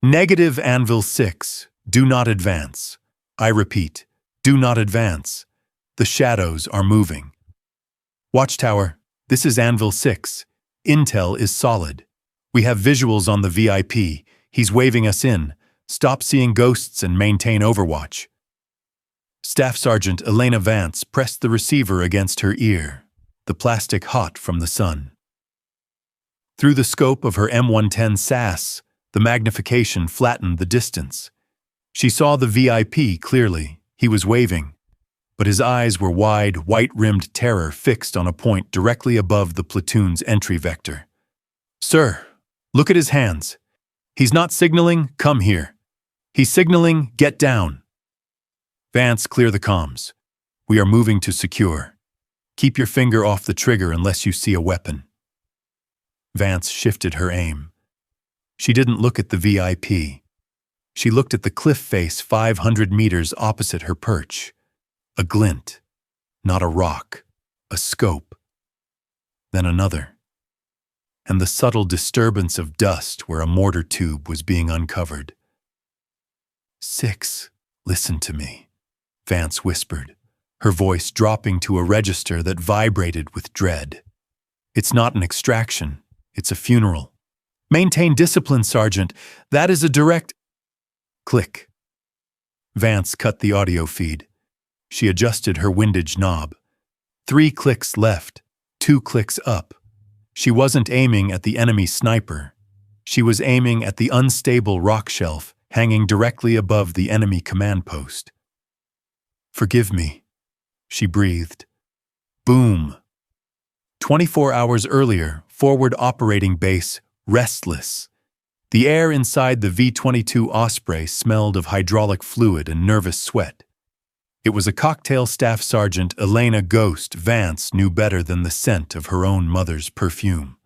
Negative Anvil 6. Do not advance. I repeat, do not advance. The shadows are moving. Watchtower, this is Anvil 6. Intel is solid. We have visuals on the VIP. He's waving us in. Stop seeing ghosts and maintain overwatch. Staff Sergeant Elena Vance pressed the receiver against her ear, the plastic hot from the sun. Through the scope of her M110 SAS, the magnification flattened the distance. She saw the VIP clearly. He was waving, but his eyes were wide, white-rimmed terror fixed on a point directly above the platoon's entry vector. Sir, look at his hands. He's not signaling, come here. He's signaling, get down. Vance, clear the comms. We are moving to secure. Keep your finger off the trigger unless you see a weapon. Vance shifted her aim. She didn't look at the VIP. She looked at the cliff face 500 meters opposite her perch. A glint, not a rock, a scope. Then another. And the subtle disturbance of dust where a mortar tube was being uncovered. 6, listen to me, Vance whispered, her voice dropping to a register that vibrated with dread. It's not an extraction, it's a funeral. Maintain discipline, Sergeant. That is a direct... Click. Vance cut the audio feed. She adjusted her windage knob. 3 clicks left, 2 clicks up. She wasn't aiming at the enemy sniper. She was aiming at the unstable rock shelf hanging directly above the enemy command post. Forgive me, she breathed. Boom. 24 hours earlier, forward operating base, restless. The air inside the V-22 Osprey smelled of hydraulic fluid and nervous sweat. It was a cocktail Staff Sergeant Elena Ghost Vance knew better than the scent of her own mother's perfume.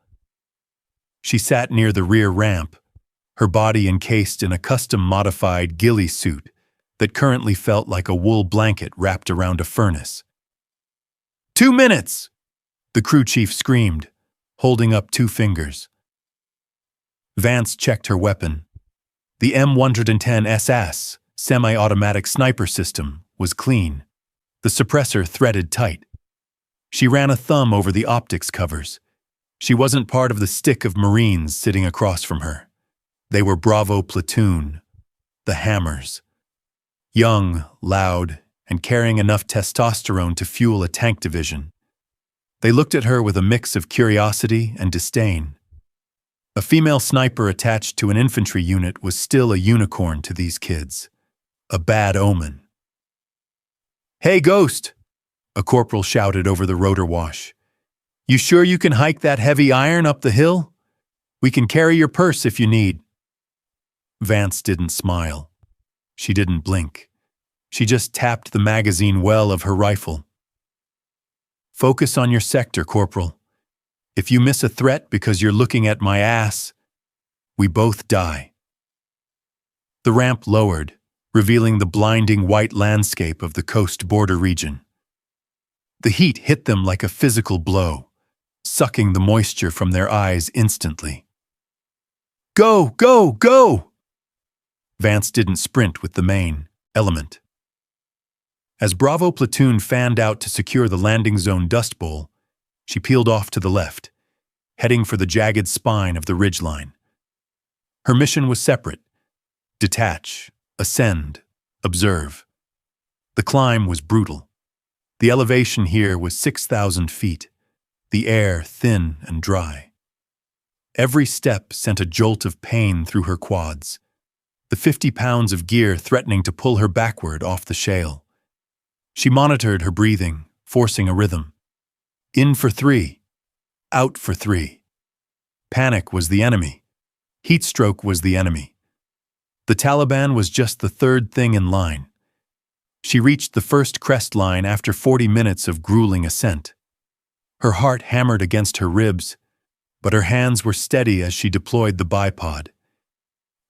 She sat near the rear ramp, her body encased in a custom-modified ghillie suit that currently felt like a wool blanket wrapped around a furnace. 2 minutes! The crew chief screamed, holding up 2 fingers. Vance checked her weapon. The M110 SS, semi-automatic sniper system, was clean, the suppressor threaded tight. She ran a thumb over the optics covers. She wasn't part of the stick of Marines sitting across from her. They were Bravo platoon, the Hammers. Young, loud, and carrying enough testosterone to fuel a tank division. They looked at her with a mix of curiosity and disdain. A female sniper attached to an infantry unit was still a unicorn to these kids. A bad omen. Hey, Ghost! A corporal shouted over the rotor wash. You sure you can hike that heavy iron up the hill? We can carry your purse if you need. Vance didn't smile. She didn't blink. She just tapped the magazine well of her rifle. Focus on your sector, Corporal. If you miss a threat because you're looking at my ass, we both die. The ramp lowered, revealing the blinding white landscape of the coast border region. The heat hit them like a physical blow, sucking the moisture from their eyes instantly. Go, go, go! Vance didn't sprint with the main element. As Bravo platoon fanned out to secure the landing zone dust bowl, she peeled off to the left, heading for the jagged spine of the ridgeline. Her mission was separate: detach, ascend, observe. The climb was brutal. The elevation here was 6,000 feet, the air thin and dry. Every step sent a jolt of pain through her quads, the 50 pounds of gear threatening to pull her backward off the shale. She monitored her breathing, forcing a rhythm. In for 3, out for 3. Panic was the enemy. Heatstroke was the enemy. The Taliban was just the third thing in line. She reached the first crest line after 40 minutes of grueling ascent. Her heart hammered against her ribs, but her hands were steady as she deployed the bipod.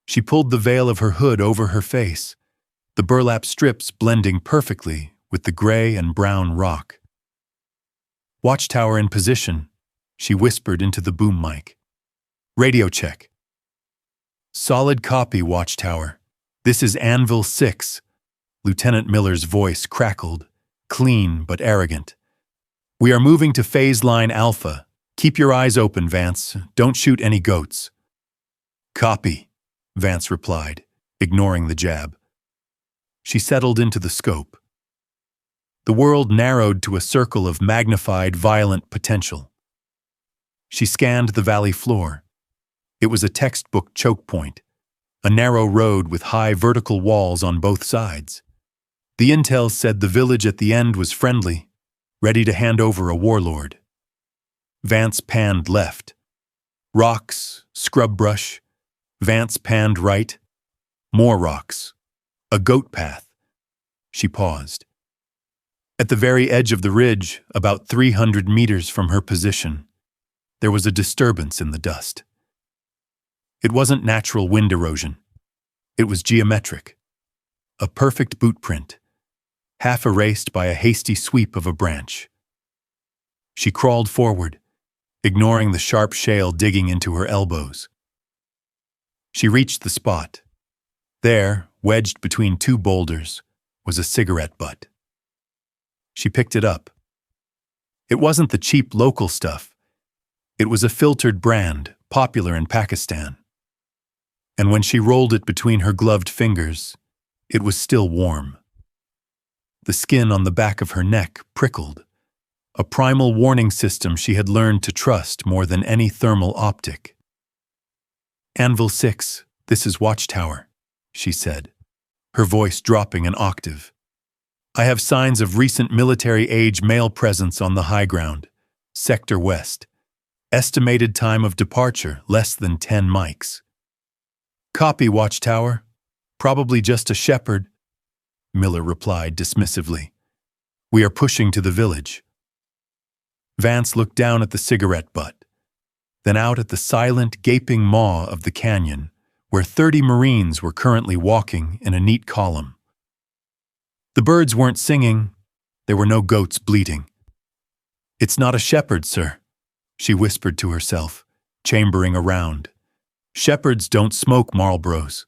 She pulled the veil of her hood over her face, the burlap strips blending perfectly with the gray and brown rock. Watchtower in position, she whispered into the boom mic. Radio check. Solid copy, Watchtower. This is Anvil 6. Lieutenant Miller's voice crackled, clean but arrogant. We are moving to phase line Alpha. Keep your eyes open, Vance. Don't shoot any goats. Copy, Vance replied, ignoring the jab. She settled into the scope. The world narrowed to a circle of magnified, violent potential. She scanned the valley floor. It was a textbook choke point, a narrow road with high vertical walls on both sides. The intel said the village at the end was friendly, ready to hand over a warlord. Vance panned left. Rocks, scrub brush. Vance panned right. More rocks. A goat path. She paused. At the very edge of the ridge, about 300 meters from her position, there was a disturbance in the dust. It wasn't natural wind erosion. It was geometric. A perfect boot print, half erased by a hasty sweep of a branch. She crawled forward, ignoring the sharp shale digging into her elbows. She reached the spot. There, wedged between two boulders, was a cigarette butt. She picked it up. It wasn't the cheap local stuff. It was a filtered brand, popular in Pakistan. And when she rolled it between her gloved fingers, it was still warm. The skin on the back of her neck prickled, a primal warning system she had learned to trust more than any thermal optic. Anvil 6, this is Watchtower, she said, her voice dropping an octave. I have signs of recent military-age male presence on the high ground, Sector West. Estimated time of departure, less than 10 mics. Copy, Watchtower. Probably just a shepherd, Miller replied dismissively. We are pushing to the village. Vance looked down at the cigarette butt, then out at the silent, gaping maw of the canyon, where 30 Marines were currently walking in a neat column. The birds weren't singing. There were no goats bleating. It's not a shepherd, sir, she whispered to herself, chambering around. Shepherds don't smoke Marlboros.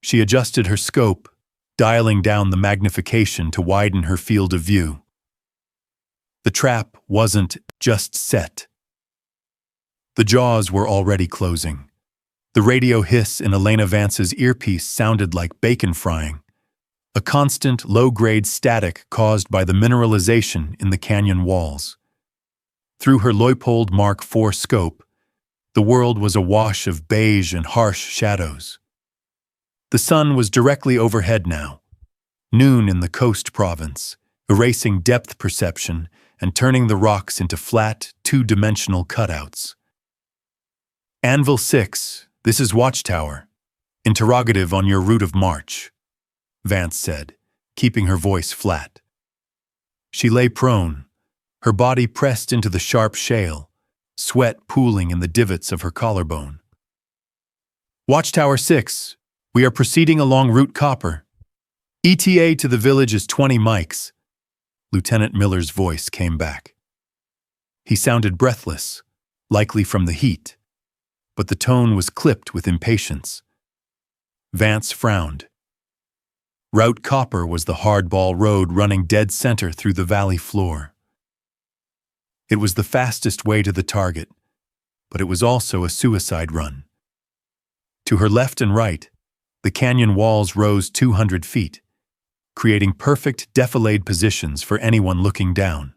She adjusted her scope, dialing down the magnification to widen her field of view. The trap wasn't just set. The jaws were already closing. The radio hiss in Elena Vance's earpiece sounded like bacon frying, a constant low-grade static caused by the mineralization in the canyon walls. Through her Leupold Mark IV scope, the world was awash of beige and harsh shadows. The sun was directly overhead now, noon in the coast province, erasing depth perception and turning the rocks into flat, two-dimensional cutouts. Anvil 6, this is Watchtower. Interrogative on your route of march, Vance said, keeping her voice flat. She lay prone, her body pressed into the sharp shale, sweat pooling in the divots of her collarbone. Watchtower 6, we are proceeding along Route Copper. ETA to the village is 20 mics. Lieutenant Miller's voice came back. He sounded breathless, likely from the heat, but the tone was clipped with impatience. Vance frowned. Route Copper was the hardball road running dead center through the valley floor. It was the fastest way to the target, but it was also a suicide run. To her left and right, the canyon walls rose 200 feet, creating perfect defilade positions for anyone looking down.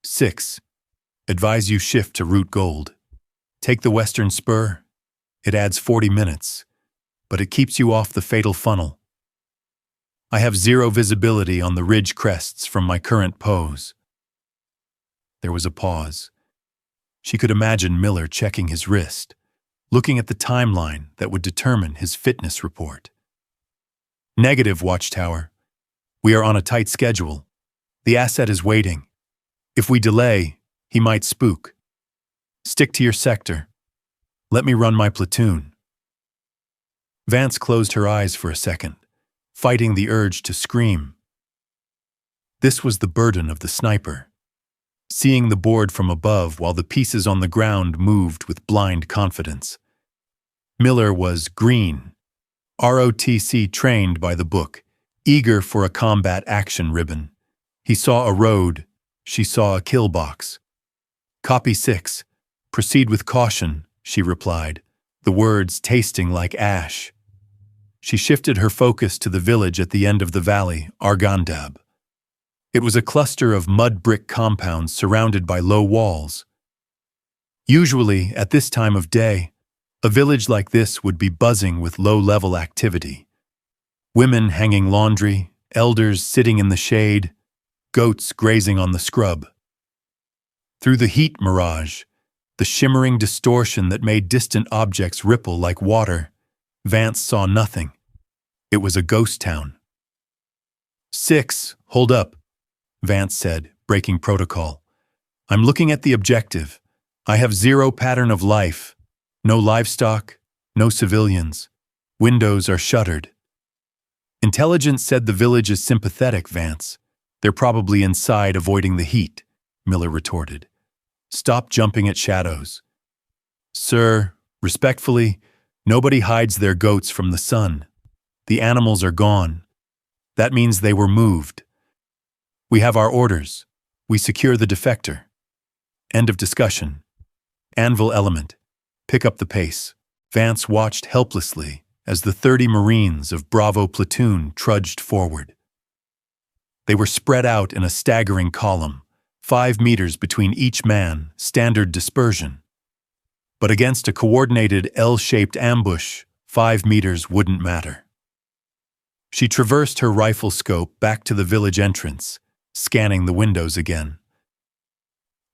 6. Advise you shift to Route Gold. Take the western spur. It adds 40 minutes, but it keeps you off the fatal funnel. I have zero visibility on the ridge crests from my current pose. There was a pause. She could imagine Miller checking his wrist, looking at the timeline that would determine his fitness report. Negative, Watchtower. We are on a tight schedule. The asset is waiting. If we delay, he might spook. Stick to your sector. Let me run my platoon. Vance closed her eyes for a second, fighting the urge to scream. This was the burden of the sniper, seeing the board from above while the pieces on the ground moved with blind confidence. Miller was green, ROTC trained by the book, eager for a combat action ribbon. He saw a road, she saw a kill box. Copy 6. Proceed with caution, she replied, the words tasting like ash. She shifted her focus to the village at the end of the valley, Argandab. It was a cluster of mud brick compounds surrounded by low walls. Usually, at this time of day, a village like this would be buzzing with low-level activity. Women hanging laundry, elders sitting in the shade, goats grazing on the scrub. Through the heat mirage, the shimmering distortion that made distant objects ripple like water, Vance saw nothing. It was a ghost town. 6, hold up, Vance said, breaking protocol. I'm looking at the objective. I have zero pattern of life. No livestock, no civilians. Windows are shuttered. Intelligence said the village is sympathetic, Vance. They're probably inside avoiding the heat, Miller retorted. Stop jumping at shadows. Sir, respectfully, nobody hides their goats from the sun. The animals are gone. That means they were moved. We have our orders. We secure the defector. End of discussion. Anvil element. Pick up the pace. Vance watched helplessly as the 30 Marines of Bravo platoon trudged forward. They were spread out in a staggering column, 5 meters between each man, standard dispersion. But against a coordinated L-shaped ambush, 5 meters wouldn't matter. She traversed her rifle scope back to the village entrance, scanning the windows again.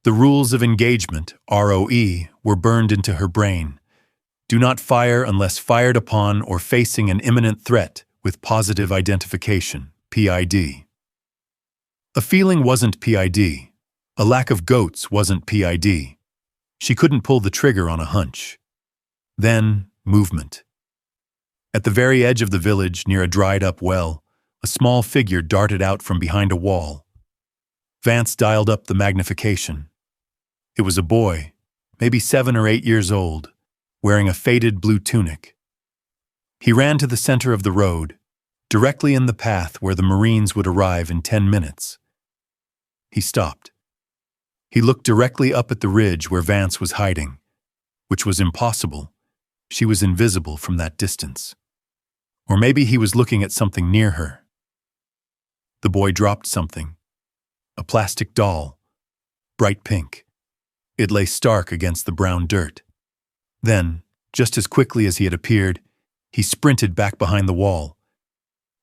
The rules of engagement, ROE, were burned into her brain. Do not fire unless fired upon or facing an imminent threat with positive identification, PID. A feeling wasn't PID. A lack of goats wasn't PID. She couldn't pull the trigger on a hunch. Then, movement. At the very edge of the village, near a dried-up well, a small figure darted out from behind a wall. Vance dialed up the magnification. It was a boy, maybe 7 or 8 years old, wearing a faded blue tunic. He ran to the center of the road, directly in the path where the Marines would arrive in 10 minutes. He stopped. He looked directly up at the ridge where Vance was hiding, which was impossible. She was invisible from that distance. Or maybe he was looking at something near her. The boy dropped something. A plastic doll, bright pink. It lay stark against the brown dirt. Then, just as quickly as he had appeared, he sprinted back behind the wall.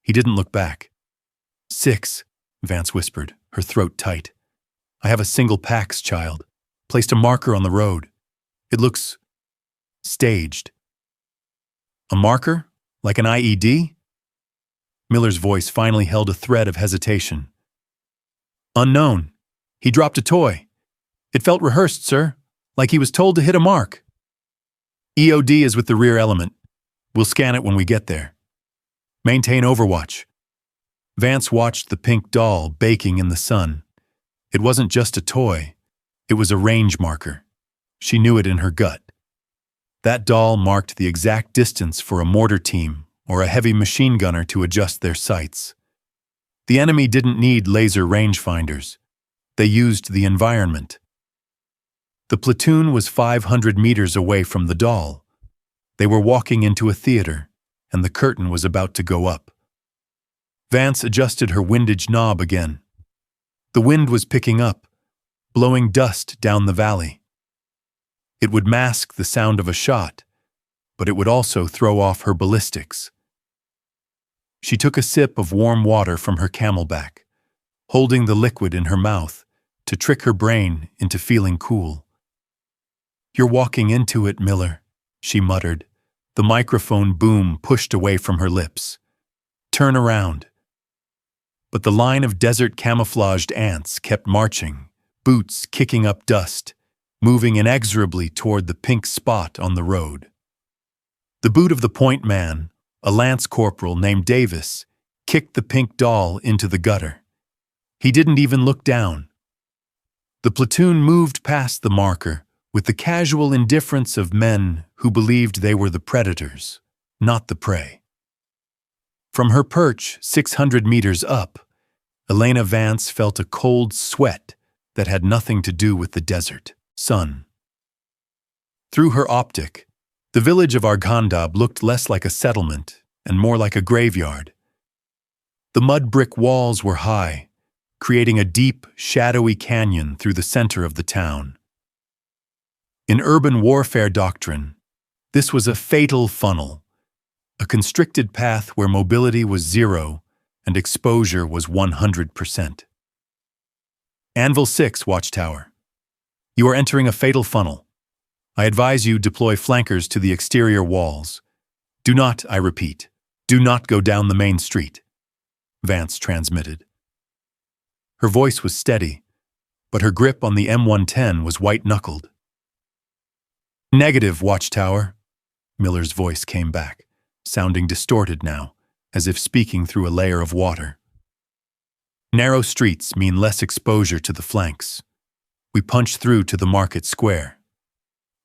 He didn't look back. 6, Vance whispered, her throat tight. I have a single Pax, child. Placed a marker on the road. It looks staged. A marker? Like an IED? Miller's voice finally held a thread of hesitation. Unknown. He dropped a toy. It felt rehearsed, sir, like he was told to hit a mark. EOD is with the rear element. We'll scan it when we get there. Maintain overwatch. Vance watched the pink doll baking in the sun. It wasn't just a toy. It was a range marker. She knew it in her gut. That doll marked the exact distance for a mortar team or a heavy machine gunner to adjust their sights. The enemy didn't need laser rangefinders. They used the environment. The platoon was 500 meters away from the doll. They were walking into a theater, and the curtain was about to go up. Vance adjusted her windage knob again. The wind was picking up, blowing dust down the valley. It would mask the sound of a shot, but it would also throw off her ballistics. She took a sip of warm water from her camelback, holding the liquid in her mouth to trick her brain into feeling cool. You're walking into it, Miller, she muttered, the microphone boom pushed away from her lips. Turn around. But the line of desert camouflaged ants kept marching, boots kicking up dust, moving inexorably toward the pink spot on the road. The boot of the point man, a lance corporal named Davis, kicked the pink doll into the gutter. He didn't even look down. The platoon moved past the marker, with the casual indifference of men who believed they were the predators, not the prey. From her perch 600 meters up, Elena Vance felt a cold sweat that had nothing to do with the desert sun. Through her optic, the village of Arghandab looked less like a settlement and more like a graveyard. The mud brick walls were high, creating a deep, shadowy canyon through the center of the town. In urban warfare doctrine, this was a fatal funnel, a constricted path where mobility was 0 and exposure was 100%. Anvil 6, Watchtower. You are entering a fatal funnel. I advise you deploy flankers to the exterior walls. Do not, I repeat, do not go down the main street, Vance transmitted. Her voice was steady, but her grip on the M110 was white-knuckled. Negative, Watchtower, Miller's voice came back, sounding distorted now, as if speaking through a layer of water. Narrow streets mean less exposure to the flanks. We punch through to the market square.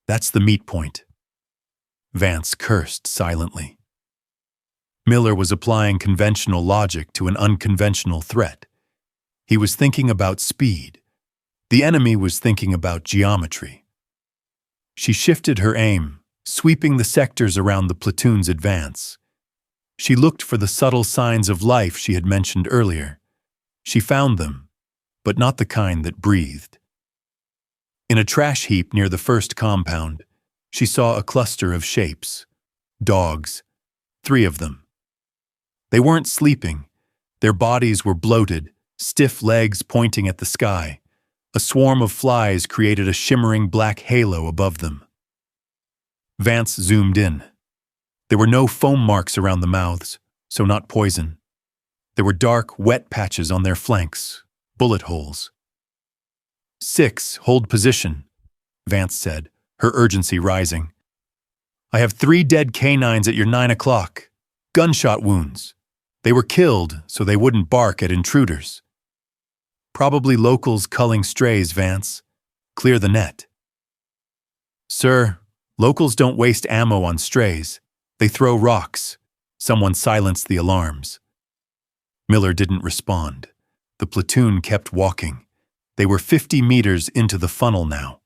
That's the meet point. Vance cursed silently. Miller was applying conventional logic to an unconventional threat. He was thinking about speed. The enemy was thinking about geometry. She shifted her aim, sweeping the sectors around the platoon's advance. She looked for the subtle signs of life she had mentioned earlier. She found them, but not the kind that breathed. In a trash heap near the first compound, she saw a cluster of shapes. Dogs. 3 of them. They weren't sleeping. Their bodies were bloated, stiff legs pointing at the sky. A swarm of flies created a shimmering black halo above them. Vance zoomed in. There were no foam marks around the mouths, so not poison. There were dark, wet patches on their flanks, bullet holes. 6, hold position, Vance said, her urgency rising. I have 3 dead canines at your 9 o'clock. Gunshot wounds. They were killed so they wouldn't bark at intruders. Probably locals culling strays, Vance. Clear the net. Sir, locals don't waste ammo on strays. They throw rocks. Someone silenced the alarms. Miller didn't respond. The platoon kept walking. They were 50 meters into the funnel now.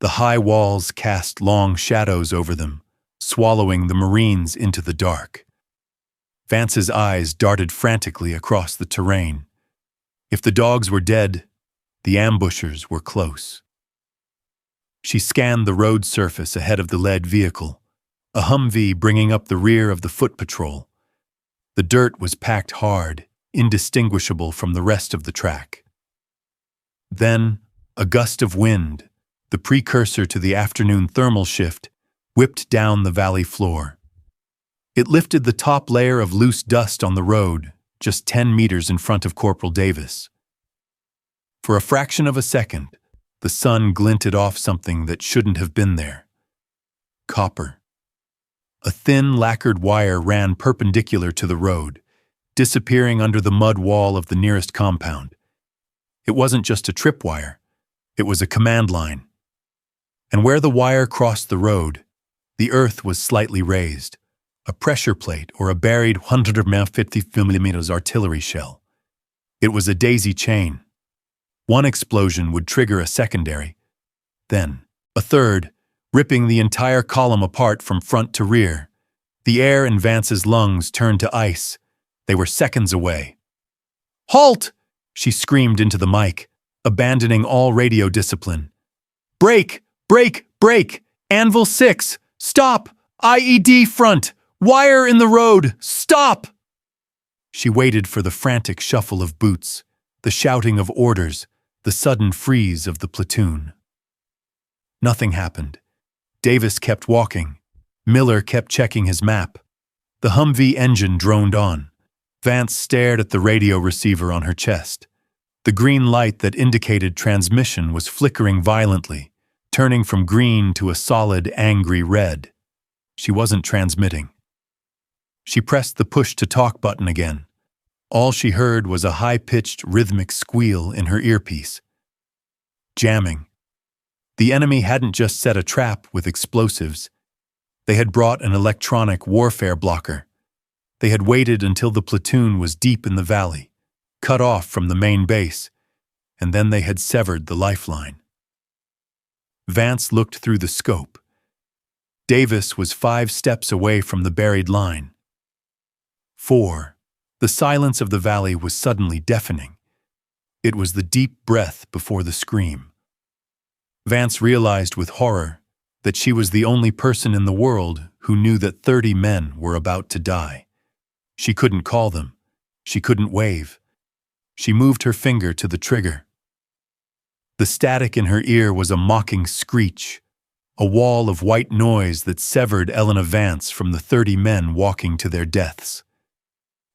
The high walls cast long shadows over them, swallowing the Marines into the dark. Vance's eyes darted frantically across the terrain. If the dogs were dead, the ambushers were close. She scanned the road surface ahead of the lead vehicle, a Humvee bringing up the rear of the foot patrol. The dirt was packed hard, indistinguishable from the rest of the track. Then, a gust of wind, the precursor to the afternoon thermal shift, whipped down the valley floor. It lifted the top layer of loose dust on the road, just 10 meters in front of Corporal Davis. For a fraction of a second, the sun glinted off something that shouldn't have been there. Copper. A thin, lacquered wire ran perpendicular to the road, disappearing under the mud wall of the nearest compound. It wasn't just a tripwire, it was a command line. And where the wire crossed the road, the earth was slightly raised, a pressure plate or a buried 150mm artillery shell. It was a daisy chain. One explosion would trigger a secondary, then a third, ripping the entire column apart from front to rear. The air in Vance's lungs turned to ice. They were seconds away. Halt! She screamed into the mic, abandoning all radio discipline. Break! Break! Break! Anvil 6! Stop! IED front! Wire in the road! Stop! She waited for the frantic shuffle of boots, the shouting of orders, the sudden freeze of the platoon. Nothing happened. Davis kept walking. Miller kept checking his map. The Humvee engine droned on. Vance stared at the radio receiver on her chest. The green light that indicated transmission was flickering violently, turning from green to a solid, angry red. She wasn't transmitting. She pressed the push-to-talk button again. All she heard was a high-pitched, rhythmic squeal in her earpiece. Jamming. The enemy hadn't just set a trap with explosives. They had brought an electronic warfare blocker. They had waited until the platoon was deep in the valley, cut off from the main base, and then they had severed the lifeline. Vance looked through the scope. Davis was 5 steps away from the buried line. 4. The silence of the valley was suddenly deafening. It was the deep breath before the scream. Vance realized with horror that she was the only person in the world who knew that 30 men were about to die. She couldn't call them. She couldn't wave. She moved her finger to the trigger. The static in her ear was a mocking screech, a wall of white noise that severed Elena Vance from the 30 men walking to their deaths.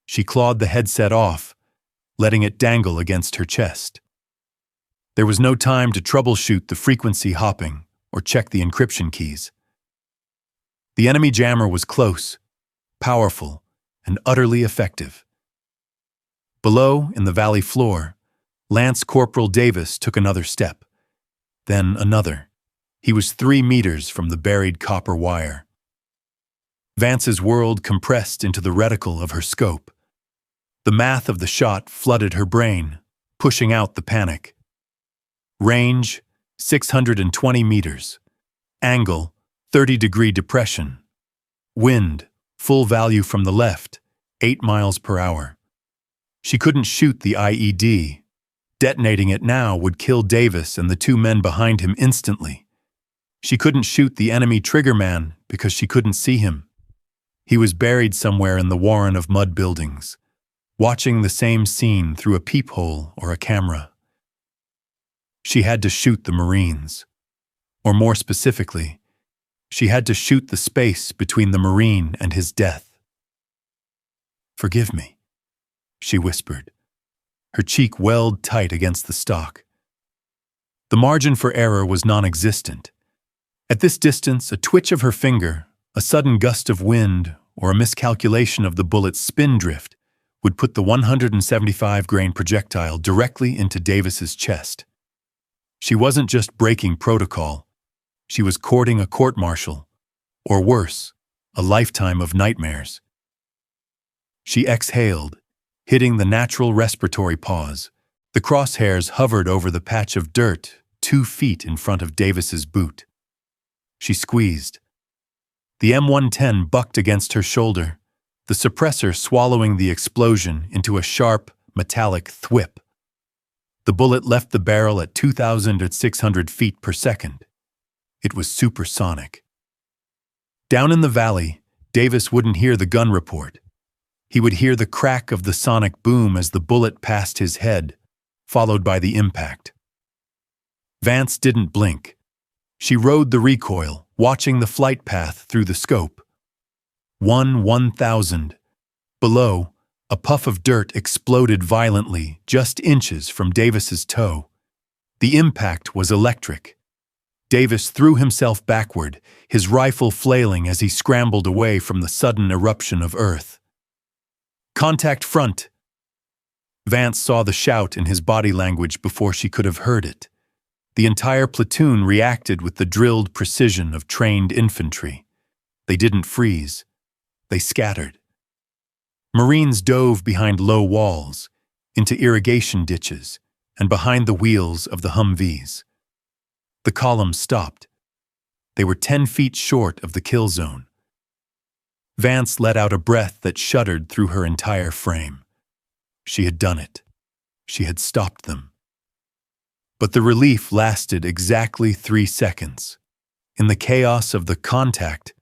She clawed the headset off, letting it dangle against her chest. There was no time to troubleshoot the frequency hopping or check the encryption keys. The enemy jammer was close, powerful, and utterly effective. Below, in the valley floor, Lance Corporal Davis took another step, then another. He was 3 meters from the buried copper wire. Vance's world compressed into the reticle of her scope. The math of the shot flooded her brain, pushing out the panic. Range, 620 meters. Angle, 30-degree depression. Wind, full value from the left, 8 miles per hour. She couldn't shoot the IED. Detonating it now would kill Davis and the 2 men behind him instantly. She couldn't shoot the enemy triggerman because she couldn't see him. He was buried somewhere in the warren of mud buildings, watching the same scene through a peephole or a camera. She had to shoot the Marines. Or more specifically, she had to shoot the space between the Marine and his death. "Forgive me," she whispered, her cheek welled tight against the stock. The margin for error was non-existent. At this distance, a twitch of her finger, a sudden gust of wind, or a miscalculation of the bullet's spin drift would put the 175-grain projectile directly into Davis's chest. She wasn't just breaking protocol. She was courting a court-martial, or worse, a lifetime of nightmares. She exhaled, hitting the natural respiratory pause. The crosshairs hovered over the patch of dirt 2 feet in front of Davis's boot. She squeezed. The M110 bucked against her shoulder, the suppressor swallowing the explosion into a sharp, metallic thwip. The bullet left the barrel at 2,600 feet per second. It was supersonic. Down in the valley, Davis wouldn't hear the gun report. He would hear the crack of the sonic boom as the bullet passed his head, followed by the impact. Vance didn't blink. She rode the recoil, watching the flight path through the scope. 1,000. Below, a puff of dirt exploded violently, just inches from Davis's toe. The impact was electric. Davis threw himself backward, his rifle flailing as he scrambled away from the sudden eruption of earth. "Contact front!" Vance saw the shout in his body language before she could have heard it. The entire platoon reacted with the drilled precision of trained infantry. They didn't freeze. They scattered. Marines dove behind low walls, into irrigation ditches, and behind the wheels of the Humvees. The column stopped. They were 10 feet short of the kill zone. Vance let out a breath that shuddered through her entire frame. She had done it. She had stopped them. But the relief lasted exactly 3 seconds. In the chaos of the contact,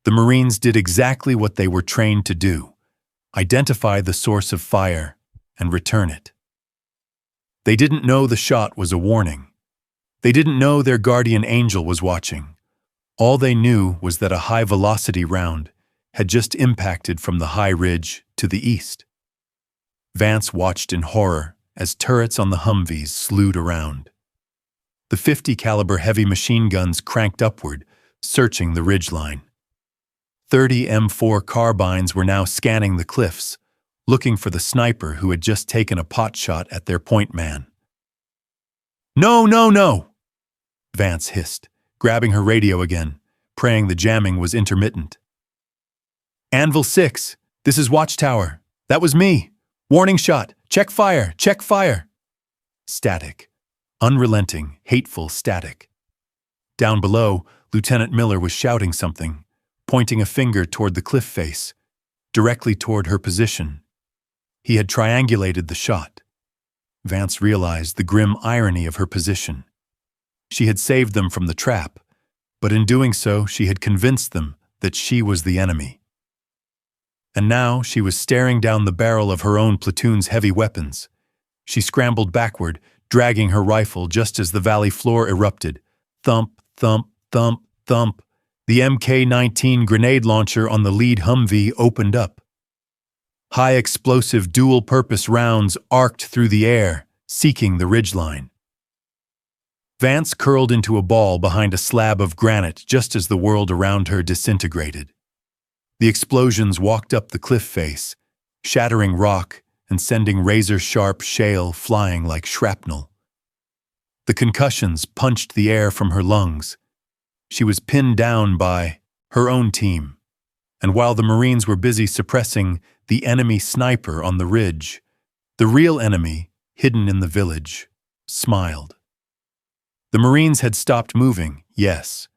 the Marines did exactly what they were trained to do: identify the source of fire and return it. They didn't know the shot was a warning. They didn't know their guardian angel was watching. All they knew was that a high-velocity round had just impacted from the high ridge to the east. Vance watched in horror as turrets on the Humvees slewed around. The 50 caliber heavy machine guns cranked upward, searching the ridgeline. 30 M4 carbines were now scanning the cliffs, looking for the sniper who had just taken a pot shot at their point man. "No, no, no!" Vance hissed, grabbing her radio again, praying the jamming was intermittent. Anvil 6, this is Watchtower. That was me. Warning shot. Check fire. Check fire. Static. Unrelenting, hateful static. Down below, Lieutenant Miller was shouting something, pointing a finger toward the cliff face, directly toward her position. He had triangulated the shot. Vance realized the grim irony of her position. She had saved them from the trap, but in doing so, she had convinced them that she was the enemy. And now she was staring down the barrel of her own platoon's heavy weapons. She scrambled backward, dragging her rifle just as the valley floor erupted. Thump, thump, thump, thump. The Mk-19 grenade launcher on the lead Humvee opened up. High-explosive dual-purpose rounds arced through the air, seeking the ridgeline. Vance curled into a ball behind a slab of granite just as the world around her disintegrated. The explosions walked up the cliff face, shattering rock and sending razor-sharp shale flying like shrapnel. The concussions punched the air from her lungs. She was pinned down by her own team, and while the Marines were busy suppressing the enemy sniper on the ridge, the real enemy, hidden in the village, smiled. The Marines had stopped moving, yes,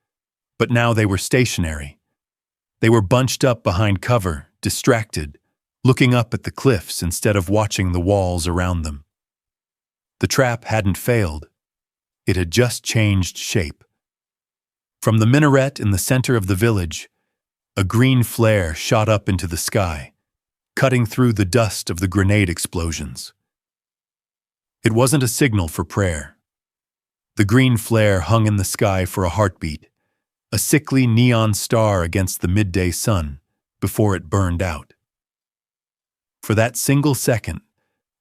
but now they were stationary. They were bunched up behind cover, distracted, looking up at the cliffs instead of watching the walls around them. The trap hadn't failed. It had just changed shape. From the minaret in the center of the village, a green flare shot up into the sky, cutting through the dust of the grenade explosions. It wasn't a signal for prayer. The green flare hung in the sky for a heartbeat, a sickly neon star against the midday sun, before it burned out. For that single second,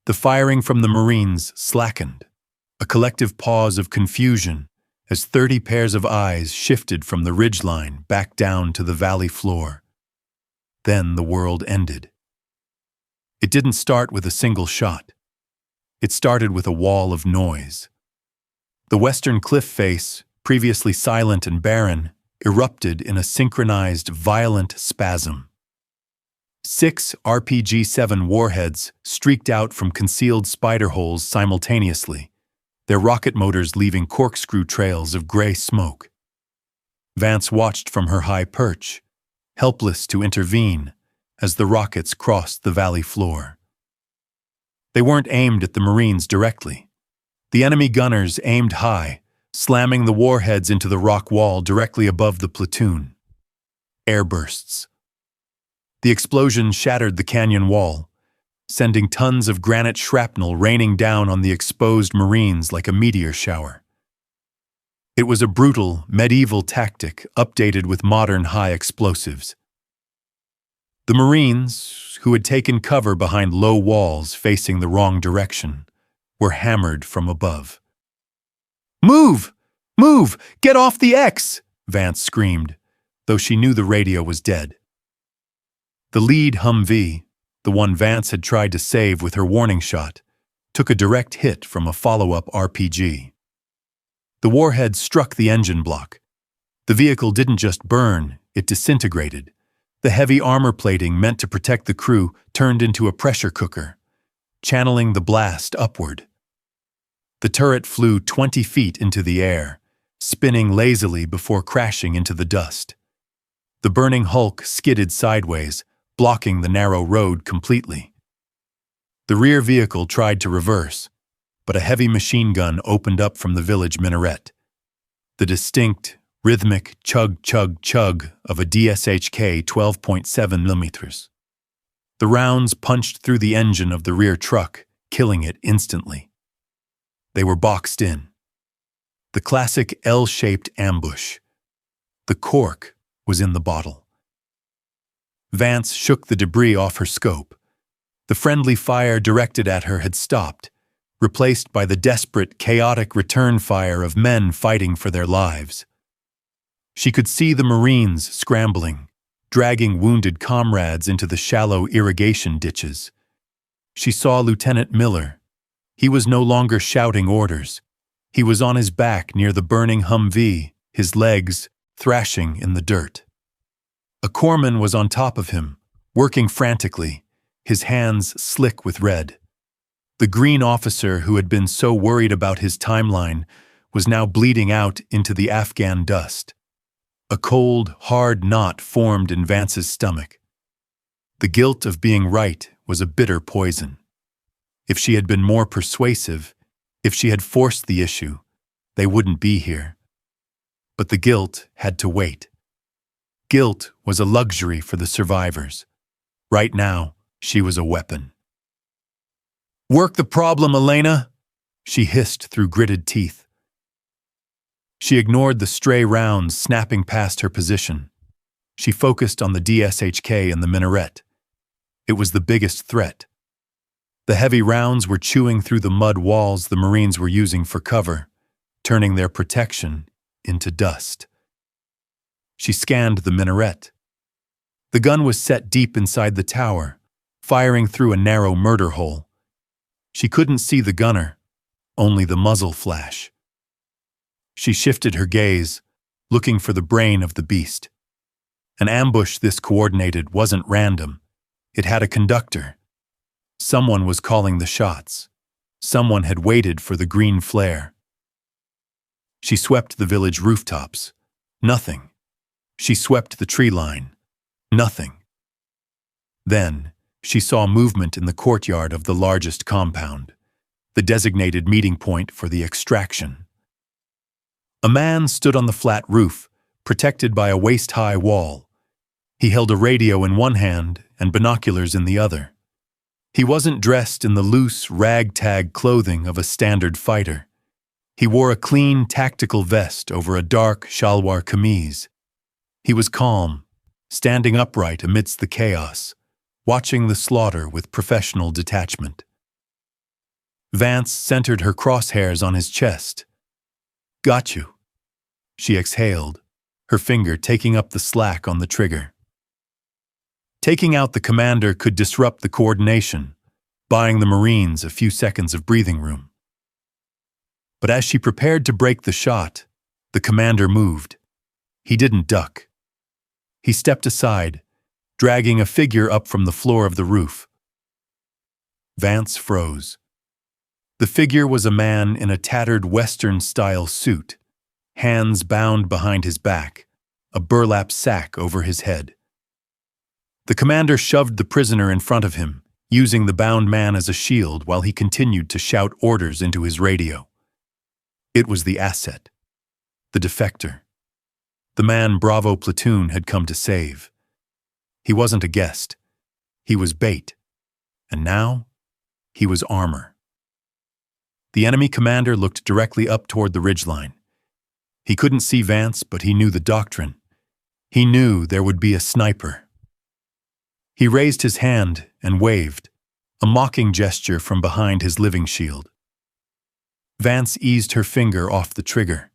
the firing from the Marines slackened, a collective pause of confusion as 30 pairs of eyes shifted from the ridgeline back down to the valley floor. Then the world ended. It didn't start with a single shot. It started with a wall of noise. The western cliff face, previously silent and barren, erupted in a synchronized, violent spasm. 6 RPG-7 warheads streaked out from concealed spider holes simultaneously, their rocket motors leaving corkscrew trails of gray smoke. Vance watched from her high perch, helpless to intervene, as the rockets crossed the valley floor. They weren't aimed at the Marines directly. The enemy gunners aimed high, slamming the warheads into the rock wall directly above the platoon. Airbursts. The explosion shattered the canyon wall, sending tons of granite shrapnel raining down on the exposed Marines like a meteor shower. It was a brutal, medieval tactic updated with modern high explosives. The Marines, who had taken cover behind low walls facing the wrong direction, were hammered from above. "Move! Move! Get off the X!" Vance screamed, though she knew the radio was dead. The lead Humvee, the one Vance had tried to save with her warning shot, took a direct hit from a follow-up RPG. The warhead struck the engine block. The vehicle didn't just burn, it disintegrated. The heavy armor plating meant to protect the crew turned into a pressure cooker, channeling the blast upward. The turret flew 20 feet into the air, spinning lazily before crashing into the dust. The burning hulk skidded sideways, blocking the narrow road completely. The rear vehicle tried to reverse, but a heavy machine gun opened up from the village minaret. The distinct, rhythmic chug-chug-chug of a DSHK 12.7 millimeters. The rounds punched through the engine of the rear truck, killing it instantly. They were boxed in. The classic L-shaped ambush. The cork was in the bottle. Vance shook the debris off her scope. The friendly fire directed at her had stopped, replaced by the desperate, chaotic return fire of men fighting for their lives. She could see the Marines scrambling, dragging wounded comrades into the shallow irrigation ditches. She saw Lieutenant Miller. He was no longer shouting orders. He was on his back near the burning Humvee, his legs thrashing in the dirt. A corpsman was on top of him, working frantically, his hands slick with red. The green officer who had been so worried about his timeline was now bleeding out into the Afghan dust. A cold, hard knot formed in Vance's stomach. The guilt of being right was a bitter poison. If she had been more persuasive, if she had forced the issue, they wouldn't be here. But the guilt had to wait. Guilt was a luxury for the survivors. Right now, she was a weapon. "Work the problem, Elena," she hissed through gritted teeth. She ignored the stray rounds snapping past her position. She focused on the DSHK and the minaret. It was the biggest threat. The heavy rounds were chewing through the mud walls the Marines were using for cover, turning their protection into dust. She scanned the minaret. The gun was set deep inside the tower, firing through a narrow murder hole. She couldn't see the gunner, only the muzzle flash. She shifted her gaze, looking for the brain of the beast. An ambush this coordinated wasn't random. It had a conductor. Someone was calling the shots. Someone had waited for the green flare. She swept the village rooftops. Nothing. She swept the tree line. Nothing. Then, she saw movement in the courtyard of the largest compound, the designated meeting point for the extraction. A man stood on the flat roof, protected by a waist-high wall. He held a radio in one hand and binoculars in the other. He wasn't dressed in the loose, ragtag clothing of a standard fighter. He wore a clean, tactical vest over a dark shalwar kameez. He was calm, standing upright amidst the chaos, watching the slaughter with professional detachment. Vance centered her crosshairs on his chest. "Got you," she exhaled, her finger taking up the slack on the trigger. Taking out the commander could disrupt the coordination, buying the Marines a few seconds of breathing room. But as she prepared to break the shot, the commander moved. He didn't duck. He stepped aside, dragging a figure up from the floor of the roof. Vance froze. The figure was a man in a tattered Western-style suit, hands bound behind his back, a burlap sack over his head. The commander shoved the prisoner in front of him, using the bound man as a shield while he continued to shout orders into his radio. It was the asset, the defector, the man Bravo platoon had come to save. He wasn't a guest. He was bait. And now, he was armor. The enemy commander looked directly up toward the ridgeline. He couldn't see Vance, but he knew the doctrine. He knew there would be a sniper. He raised his hand and waved, a mocking gesture from behind his living shield. Vance eased her finger off the trigger.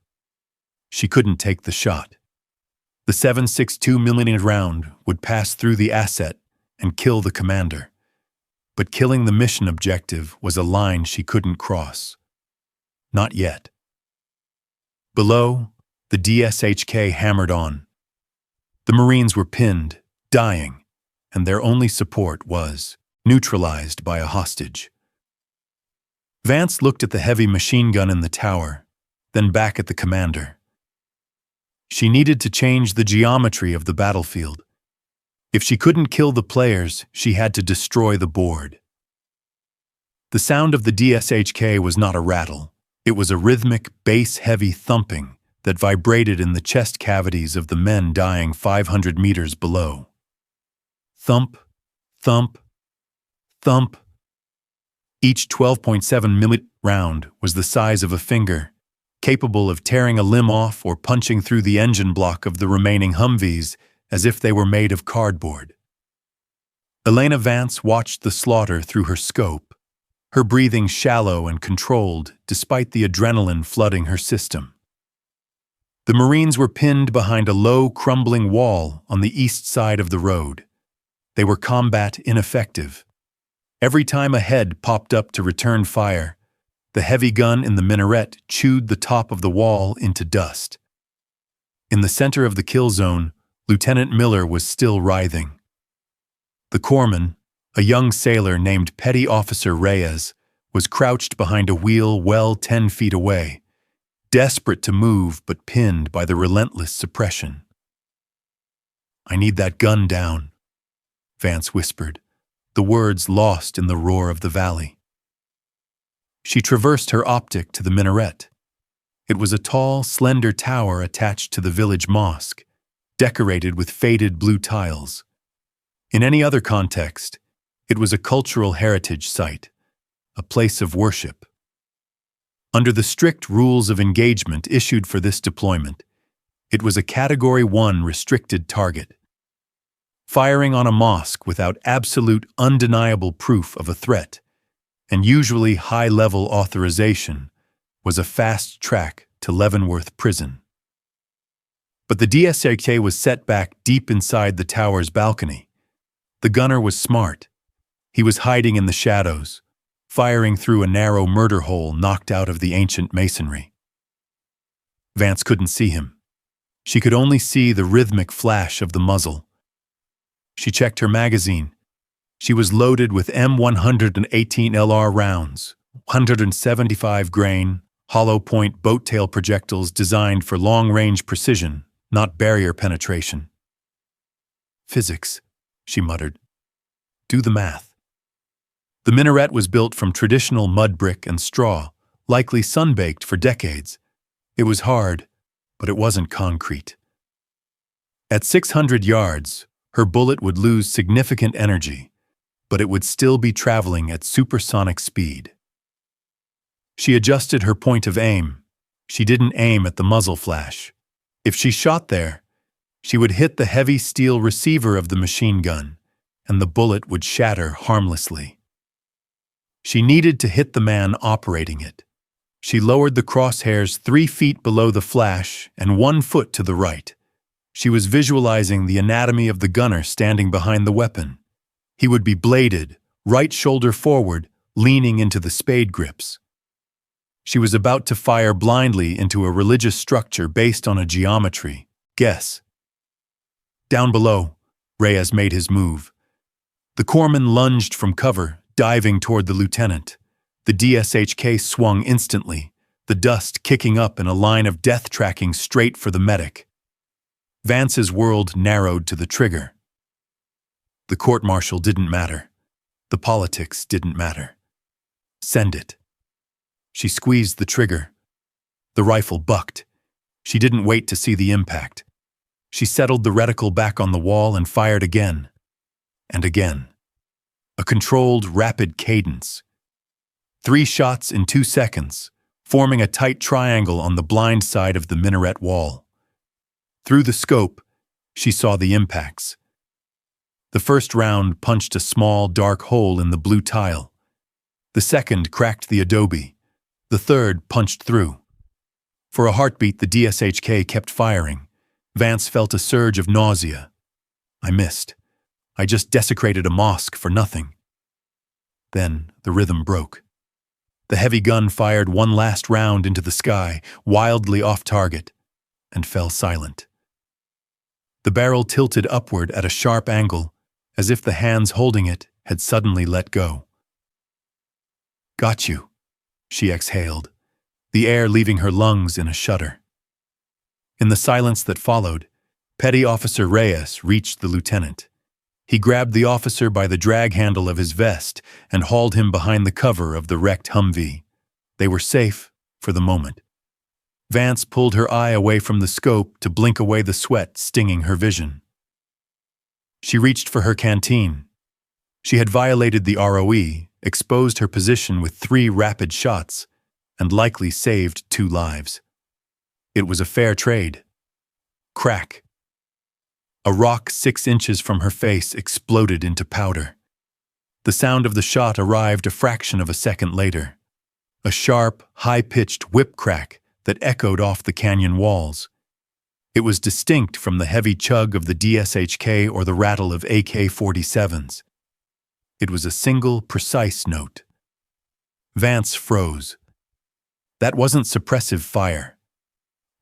She couldn't take the shot. The 7.62mm round would pass through the asset and kill the commander. But killing the mission objective was a line she couldn't cross. Not yet. Below, the DSHK hammered on. The Marines were pinned, dying, and their only support was neutralized by a hostage. Vance looked at the heavy machine gun in the tower, then back at the commander. She needed to change the geometry of the battlefield. If she couldn't kill the players, she had to destroy the board. The sound of the DSHK was not a rattle. It was a rhythmic, bass-heavy thumping that vibrated in the chest cavities of the men dying 500 meters below. Thump, thump, thump. Each 12.7mm round was the size of a finger, capable of tearing a limb off or punching through the engine block of the remaining Humvees as if they were made of cardboard. Elena Vance watched the slaughter through her scope, her breathing shallow and controlled despite the adrenaline flooding her system. The Marines were pinned behind a low, crumbling wall on the east side of the road. They were combat ineffective. Every time a head popped up to return fire, The heavy gun in the minaret chewed the top of the wall into dust. In the center of the kill zone, Lieutenant Miller was still writhing. The corpsman, a young sailor named Petty Officer Reyes, was crouched behind a wheel well 10 feet away, desperate to move but pinned by the relentless suppression. "I need that gun down," Vance whispered, the words lost in the roar of the valley. She traversed her optic to the minaret. It was a tall, slender tower attached to the village mosque, decorated with faded blue tiles. In any other context, it was a cultural heritage site, a place of worship. Under the strict rules of engagement issued for this deployment, it was a Category 1 restricted target. Firing on a mosque without absolute, undeniable proof of a threat, and usually high-level authorization, was a fast track to Leavenworth Prison. But the DSAK was set back deep inside the tower's balcony. The gunner was smart. He was hiding in the shadows, firing through a narrow murder hole knocked out of the ancient masonry. Vance couldn't see him. She could only see the rhythmic flash of the muzzle. She checked her magazine. She was loaded with M118 LR rounds, 175 grain, hollow-point boat-tail projectiles designed for long-range precision, not barrier penetration. "Physics," she muttered. "Do the math." The minaret was built from traditional mud brick and straw, likely sun-baked for decades. It was hard, but it wasn't concrete. At 600 yards, her bullet would lose significant energy, but it would still be traveling at supersonic speed. She adjusted her point of aim. She didn't aim at the muzzle flash. If she shot there, she would hit the heavy steel receiver of the machine gun, and the bullet would shatter harmlessly. She needed to hit the man operating it. She lowered the crosshairs 3 feet below the flash and 1 foot to the right. She was visualizing the anatomy of the gunner standing behind the weapon. He would be bladed, right shoulder forward, leaning into the spade grips. She was about to fire blindly into a religious structure based on a geometry. Guess. Down below, Reyes made his move. The corpsman lunged from cover, diving toward the lieutenant. The DSHK swung instantly, the dust kicking up in a line of death tracking straight for the medic. Vance's world narrowed to the trigger. The court-martial didn't matter. The politics didn't matter. Send it. She squeezed the trigger. The rifle bucked. She didn't wait to see the impact. She settled the reticle back on the wall and fired again. And again. A controlled, rapid cadence. 3 shots in 2 seconds, forming a tight triangle on the blind side of the minaret wall. Through the scope, she saw the impacts. The first round punched a small, dark hole in the blue tile. The second cracked the adobe. The third punched through. For a heartbeat, the DSHK kept firing. Vance felt a surge of nausea. I missed. I just desecrated a mosque for nothing. Then the rhythm broke. The heavy gun fired one last round into the sky, wildly off target, and fell silent. The barrel tilted upward at a sharp angle, as if the hands holding it had suddenly let go. "Got you," she exhaled, the air leaving her lungs in a shudder. In the silence that followed, Petty Officer Reyes reached the lieutenant. He grabbed the officer by the drag handle of his vest and hauled him behind the cover of the wrecked Humvee. They were safe for the moment. Vance pulled her eye away from the scope to blink away the sweat stinging her vision. She reached for her canteen. She had violated the ROE, exposed her position with 3 rapid shots, and likely saved 2 lives. It was a fair trade. Crack. A rock 6 inches from her face exploded into powder. The sound of the shot arrived a fraction of a second later. A sharp, high-pitched whip crack that echoed off the canyon walls. It was distinct from the heavy chug of the DSHK or the rattle of AK-47s. It was a single, precise note. Vance froze. That wasn't suppressive fire.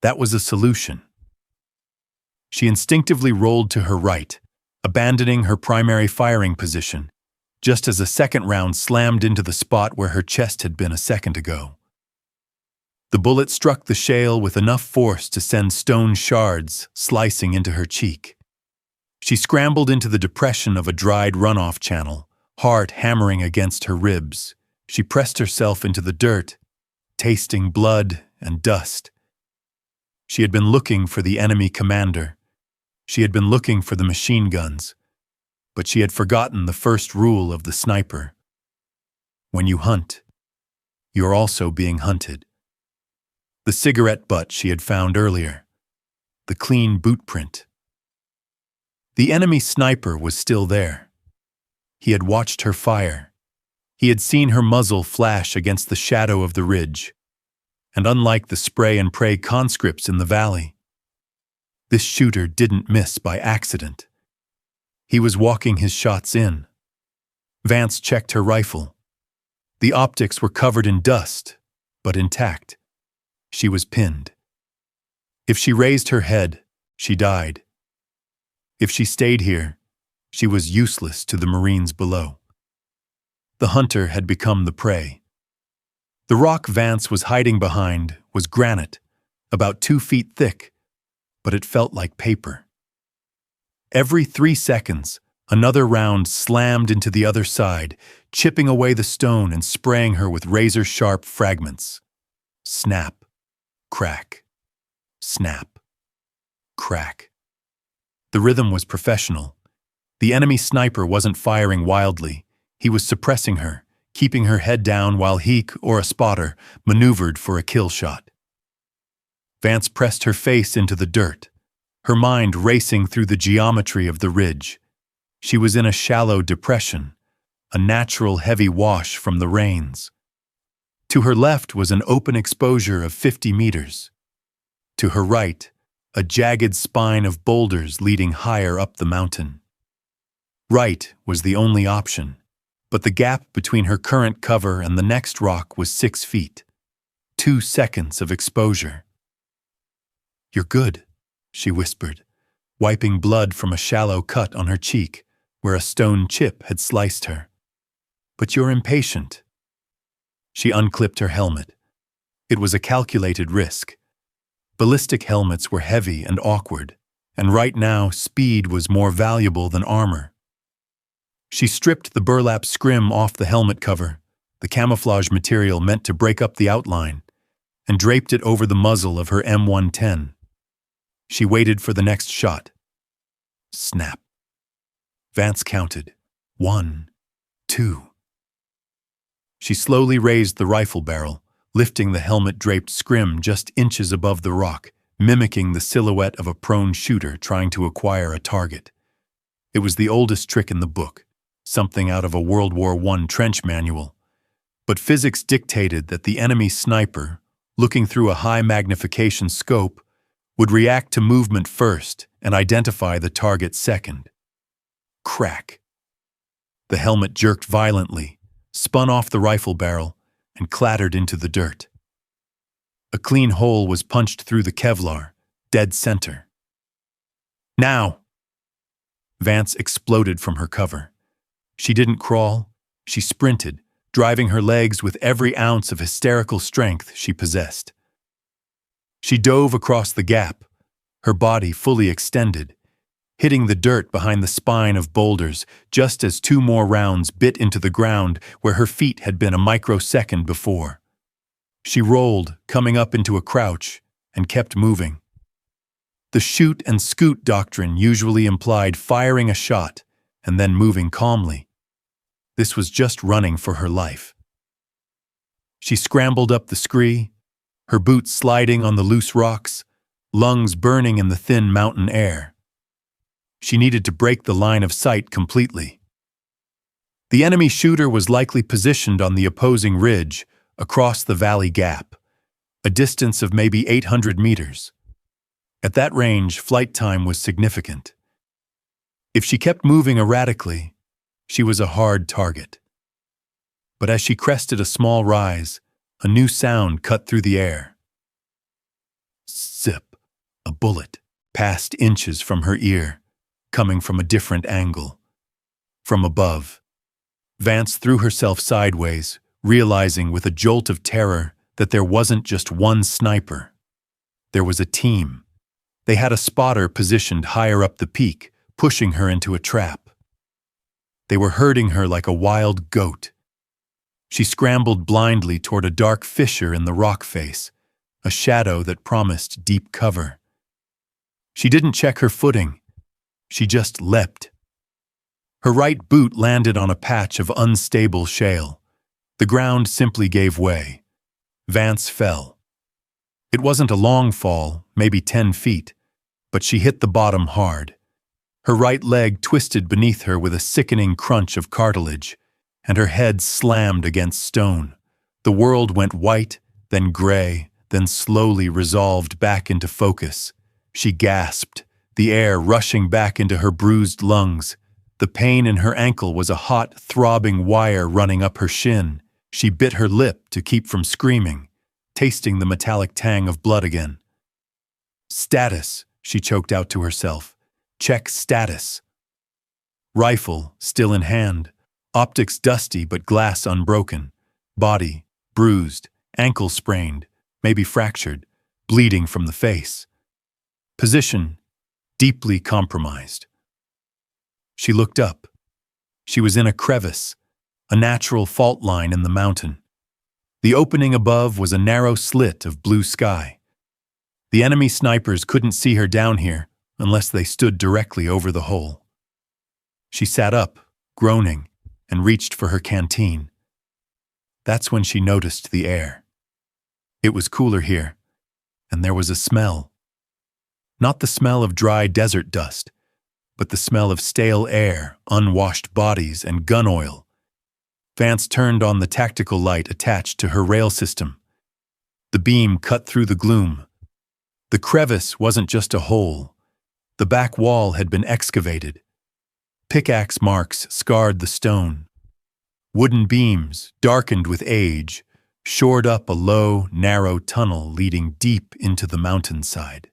That was a solution. She instinctively rolled to her right, abandoning her primary firing position, just as a second round slammed into the spot where her chest had been a second ago. The bullet struck the shale with enough force to send stone shards slicing into her cheek. She scrambled into the depression of a dried runoff channel, heart hammering against her ribs. She pressed herself into the dirt, tasting blood and dust. She had been looking for the enemy commander. She had been looking for the machine guns. But she had forgotten the first rule of the sniper. When you hunt, you're also being hunted. The cigarette butt she had found earlier. The clean boot print. The enemy sniper was still there. He had watched her fire. He had seen her muzzle flash against the shadow of the ridge. And unlike the spray and pray conscripts in the valley, this shooter didn't miss by accident. He was walking his shots in. Vance checked her rifle. The optics were covered in dust, but intact. She was pinned. If she raised her head, she died. If she stayed here, she was useless to the Marines below. The hunter had become the prey. The rock Vance was hiding behind was granite, about 2 feet thick, but it felt like paper. Every 3 seconds, another round slammed into the other side, chipping away the stone and spraying her with razor-sharp fragments. Snap, crack, snap, crack. The rhythm was professional. The enemy sniper wasn't firing wildly. He was suppressing her, keeping her head down while he, or a spotter, maneuvered for a kill shot. Vance pressed her face into the dirt, her mind racing through the geometry of the ridge. She was in a shallow depression, a natural heavy wash from the rains. To her left was an open exposure of 50 meters. To her right, a jagged spine of boulders leading higher up the mountain. Right was the only option, but the gap between her current cover and the next rock was 6 feet. 2 seconds of exposure. "You're good," she whispered, wiping blood from a shallow cut on her cheek where a stone chip had sliced her. "But you're impatient." She unclipped her helmet. It was a calculated risk. Ballistic helmets were heavy and awkward, and right now speed was more valuable than armor. She stripped the burlap scrim off the helmet cover, the camouflage material meant to break up the outline, and draped it over the muzzle of her M110. She waited for the next shot. Snap. Vance counted. 1, 2. She slowly raised the rifle barrel, lifting the helmet-draped scrim just inches above the rock, mimicking the silhouette of a prone shooter trying to acquire a target. It was the oldest trick in the book, something out of a World War I trench manual. But physics dictated that the enemy sniper, looking through a high-magnification scope, would react to movement first and identify the target second. Crack. The helmet jerked violently, spun off the rifle barrel, and clattered into the dirt. A clean hole was punched through the Kevlar, dead center. "Now!" Vance exploded from her cover. She didn't crawl, she sprinted, driving her legs with every ounce of hysterical strength she possessed. She dove across the gap, her body fully extended, hitting the dirt behind the spine of boulders just as 2 more rounds bit into the ground where her feet had been a microsecond before. She rolled, coming up into a crouch, and kept moving. The shoot and scoot doctrine usually implied firing a shot and then moving calmly. This was just running for her life. She scrambled up the scree, her boots sliding on the loose rocks, lungs burning in the thin mountain air. She needed to break the line of sight completely. The enemy shooter was likely positioned on the opposing ridge, across the valley gap, a distance of maybe 800 meters. At that range, flight time was significant. If she kept moving erratically, she was a hard target. But as she crested a small rise, A new sound cut through the air. Zip. A bullet passed inches from her ear, coming from a different angle. From above. Vance threw herself sideways, realizing with a jolt of terror that there wasn't just one sniper. There was a team. They had a spotter positioned higher up the peak, pushing her into a trap. They were herding her like a wild goat. She scrambled blindly toward a dark fissure in the rock face, a shadow that promised deep cover. She didn't check her footing. She just leapt. Her right boot landed on a patch of unstable shale. The ground simply gave way. Vance fell. It wasn't a long fall, maybe 10 feet, but she hit the bottom hard. Her right leg twisted beneath her with a sickening crunch of cartilage, and her head slammed against stone. The world went white, then gray, then slowly resolved back into focus. She gasped, the air rushing back into her bruised lungs. The pain in her ankle was a hot, throbbing wire running up her shin. She bit her lip to keep from screaming, tasting the metallic tang of blood again. Status, she choked out to herself. Check status. Rifle, still in hand. Optics dusty but glass unbroken. Body, bruised, ankle sprained, maybe fractured, bleeding from the face. Position, deeply compromised. She looked up. She was in a crevice, a natural fault line in the mountain. The opening above was a narrow slit of blue sky. The enemy snipers couldn't see her down here unless they stood directly over the hole. She sat up, groaning, and reached for her canteen. That's when she noticed the air. It was cooler here, and there was a smell. Not the smell of dry desert dust, but the smell of stale air, unwashed bodies, and gun oil. Vance turned on the tactical light attached to her rail system. The beam cut through the gloom. The crevice wasn't just a hole. The back wall had been excavated. Pickaxe marks scarred the stone. Wooden beams, darkened with age, shored up a low, narrow tunnel leading deep into the mountainside.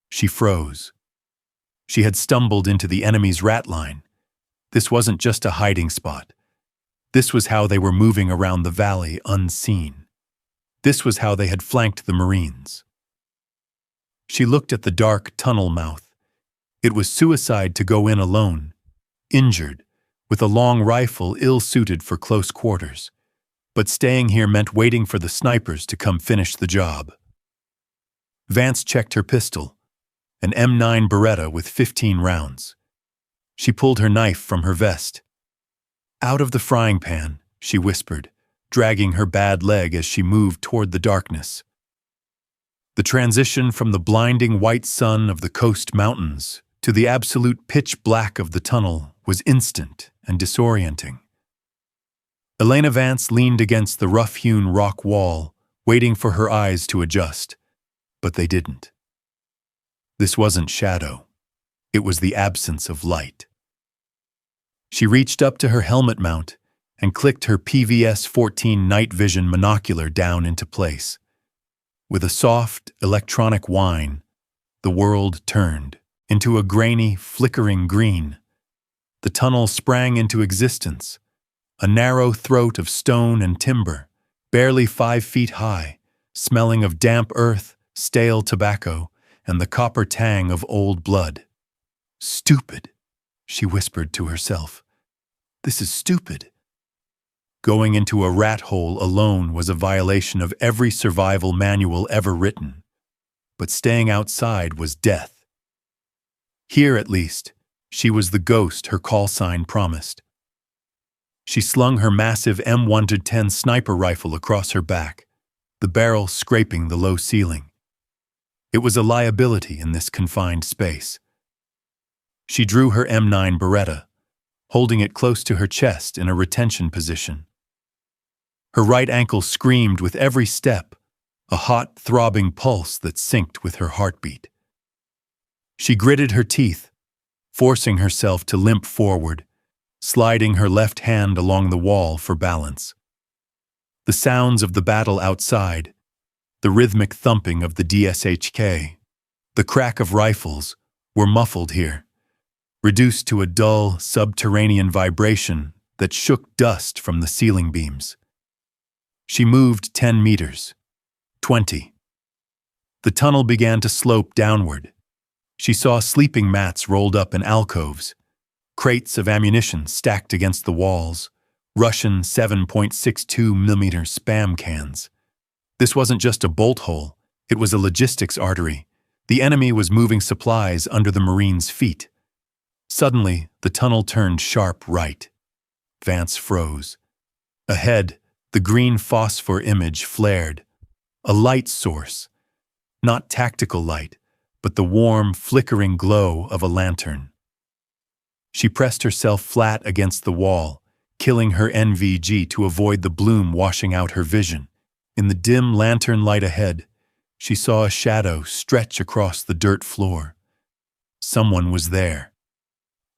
She froze. She had stumbled into the enemy's rat line. This wasn't just a hiding spot. This was how they were moving around the valley unseen. This was how they had flanked the Marines. She looked at the dark tunnel mouth. It was suicide to go in alone, injured, with a long rifle ill-suited for close quarters. But staying here meant waiting for the snipers to come finish the job. Vance checked her pistol, an M9 Beretta with 15 rounds. She pulled her knife from her vest. Out of the frying pan, she whispered, dragging her bad leg as she moved toward the darkness. The transition from the blinding white sun of the coast mountains to the absolute pitch black of the tunnel was instant and disorienting. Elena Vance leaned against the rough-hewn rock wall, waiting for her eyes to adjust, but they didn't. This wasn't shadow. It was the absence of light. She reached up to her helmet mount and clicked her PVS-14 night vision monocular down into place. With a soft, electronic whine, the world turned into a grainy, flickering green. The tunnel sprang into existence, a narrow throat of stone and timber, barely 5 feet high, smelling of damp earth, stale tobacco, and the copper tang of old blood. Stupid, she whispered to herself. This is stupid. Going into a rat hole alone was a violation of every survival manual ever written, but staying outside was death. Here, at least, she was the ghost her call sign promised. She slung her massive M110 sniper rifle across her back, the barrel scraping the low ceiling. It was a liability in this confined space. She drew her M9 Beretta, holding it close to her chest in a retention position. Her right ankle screamed with every step, a hot, throbbing pulse that synced with her heartbeat. She gritted her teeth, forcing herself to limp forward, sliding her left hand along the wall for balance. The sounds of the battle outside, the rhythmic thumping of the DSHK, the crack of rifles, were muffled here, reduced to a dull, subterranean vibration that shook dust from the ceiling beams. She moved 10 meters, 20. The tunnel began to slope downward. She saw sleeping mats rolled up in alcoves, crates of ammunition stacked against the walls, Russian 7.62mm spam cans. This wasn't just a bolt hole, it was a logistics artery. The enemy was moving supplies under the Marines' feet. Suddenly, the tunnel turned sharp right. Vance froze. Ahead, the green phosphor image flared. A light source. Not tactical light, but the warm, flickering glow of a lantern. She pressed herself flat against the wall, killing her NVG to avoid the bloom washing out her vision. In the dim lantern light ahead, she saw a shadow stretch across the dirt floor. Someone was there.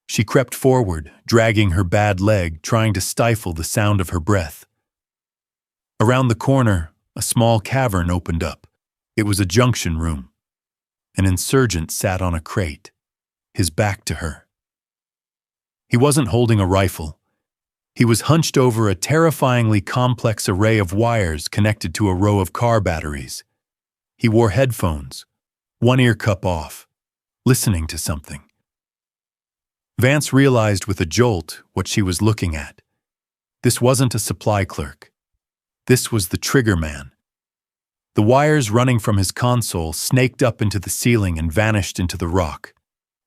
She crept forward, dragging her bad leg, trying to stifle the sound of her breath. Around the corner, a small cavern opened up. It was a junction room. An insurgent sat on a crate, his back to her. He wasn't holding a rifle. He was hunched over a terrifyingly complex array of wires connected to a row of car batteries. He wore headphones, one ear cup off, listening to something. Vance realized with a jolt what she was looking at. This wasn't a supply clerk. This was the trigger man. The wires running from his console snaked up into the ceiling and vanished into the rock,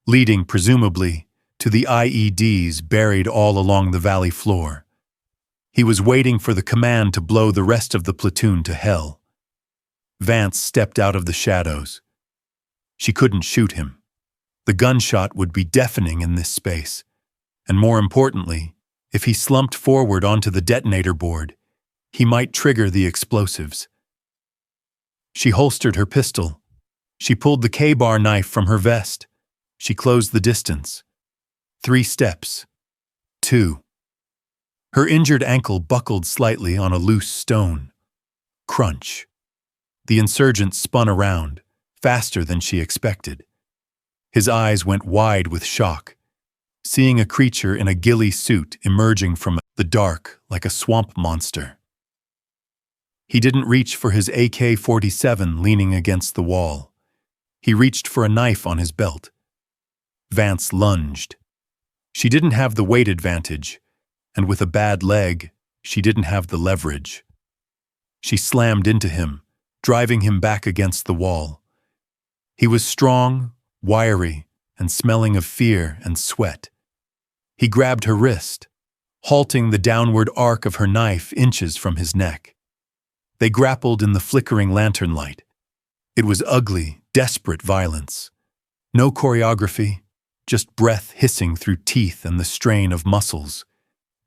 leading, presumably, to the IEDs buried all along the valley floor. He was waiting for the command to blow the rest of the platoon to hell. Vance stepped out of the shadows. She couldn't shoot him. The gunshot would be deafening in this space. And more importantly, if he slumped forward onto the detonator board, he might trigger the explosives. She holstered her pistol. She pulled the K-bar knife from her vest. She closed the distance. 3 steps. 2. Her injured ankle buckled slightly on a loose stone. Crunch. The insurgent spun around, faster than she expected. His eyes went wide with shock, seeing a creature in a ghillie suit emerging from the dark like a swamp monster. He didn't reach for his AK-47 leaning against the wall. He reached for a knife on his belt. Vance lunged. She didn't have the weight advantage, and with a bad leg, she didn't have the leverage. She slammed into him, driving him back against the wall. He was strong, wiry, and smelling of fear and sweat. He grabbed her wrist, halting the downward arc of her knife inches from his neck. They grappled in the flickering lantern light. It was ugly, desperate violence. No choreography, just breath hissing through teeth and the strain of muscles.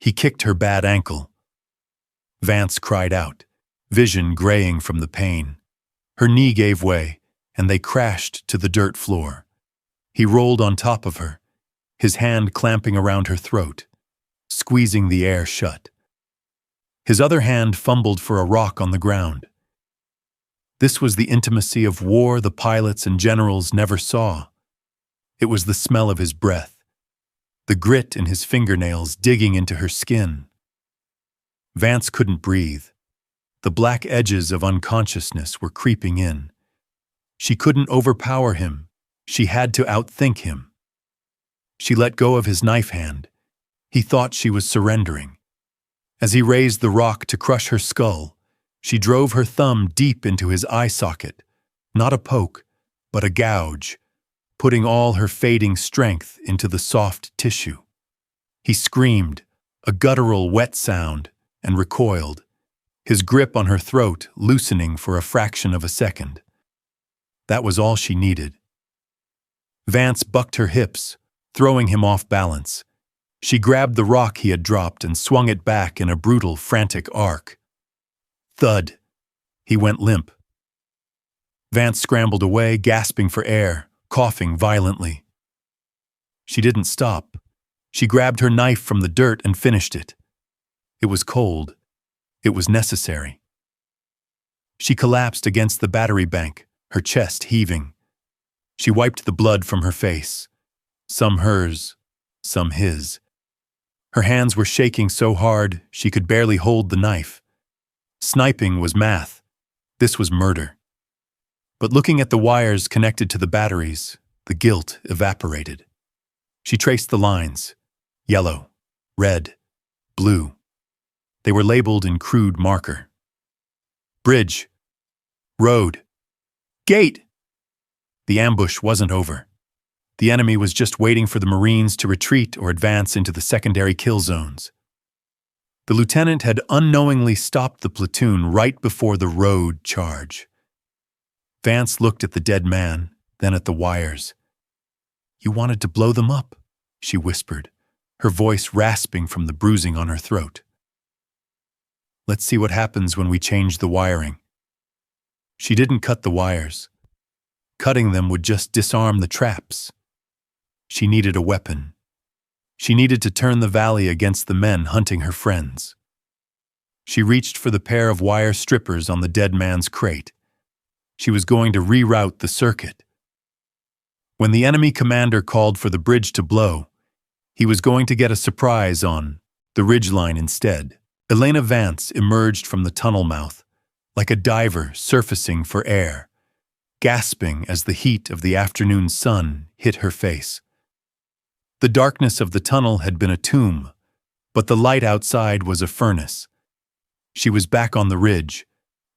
He kicked her bad ankle. Vance cried out, vision graying from the pain. Her knee gave way, and they crashed to the dirt floor. He rolled on top of her, his hand clamping around her throat, squeezing the air shut. His other hand fumbled for a rock on the ground. This was the intimacy of war the pilots and generals never saw. It was the smell of his breath, the grit in his fingernails digging into her skin. Vance couldn't breathe. The black edges of unconsciousness were creeping in. She couldn't overpower him. She had to outthink him. She let go of his knife hand. He thought she was surrendering. As he raised the rock to crush her skull, she drove her thumb deep into his eye socket, not a poke, but a gouge, putting all her fading strength into the soft tissue. He screamed, a guttural wet sound, and recoiled, his grip on her throat loosening for a fraction of a second. That was all she needed. Vance bucked her hips, throwing him off balance. She grabbed the rock he had dropped and swung it back in a brutal, frantic arc. Thud. He went limp. Vance scrambled away, gasping for air, coughing violently. She didn't stop. She grabbed her knife from the dirt and finished it. It was cold. It was necessary. She collapsed against the battery bank, her chest heaving. She wiped the blood from her face, some hers, some his. Her hands were shaking so hard she could barely hold the knife. Sniping was math. This was murder. But looking at the wires connected to the batteries, the guilt evaporated. She traced the lines: yellow, red, blue. They were labeled in crude marker. Bridge. Road. Gate! The ambush wasn't over. The enemy was just waiting for the Marines to retreat or advance into the secondary kill zones. The lieutenant had unknowingly stopped the platoon right before the road charge. Vance looked at the dead man, then at the wires. "You wanted to blow them up," she whispered, her voice rasping from the bruising on her throat. "Let's see what happens when we change the wiring." She didn't cut the wires. Cutting them would just disarm the traps. She needed a weapon. She needed to turn the valley against the men hunting her friends. She reached for the pair of wire strippers on the dead man's crate. She was going to reroute the circuit. When the enemy commander called for the bridge to blow, he was going to get a surprise on the ridgeline instead. Elena Vance emerged from the tunnel mouth, like a diver surfacing for air, gasping as the heat of the afternoon sun hit her face. The darkness of the tunnel had been a tomb, but the light outside was a furnace. She was back on the ridge,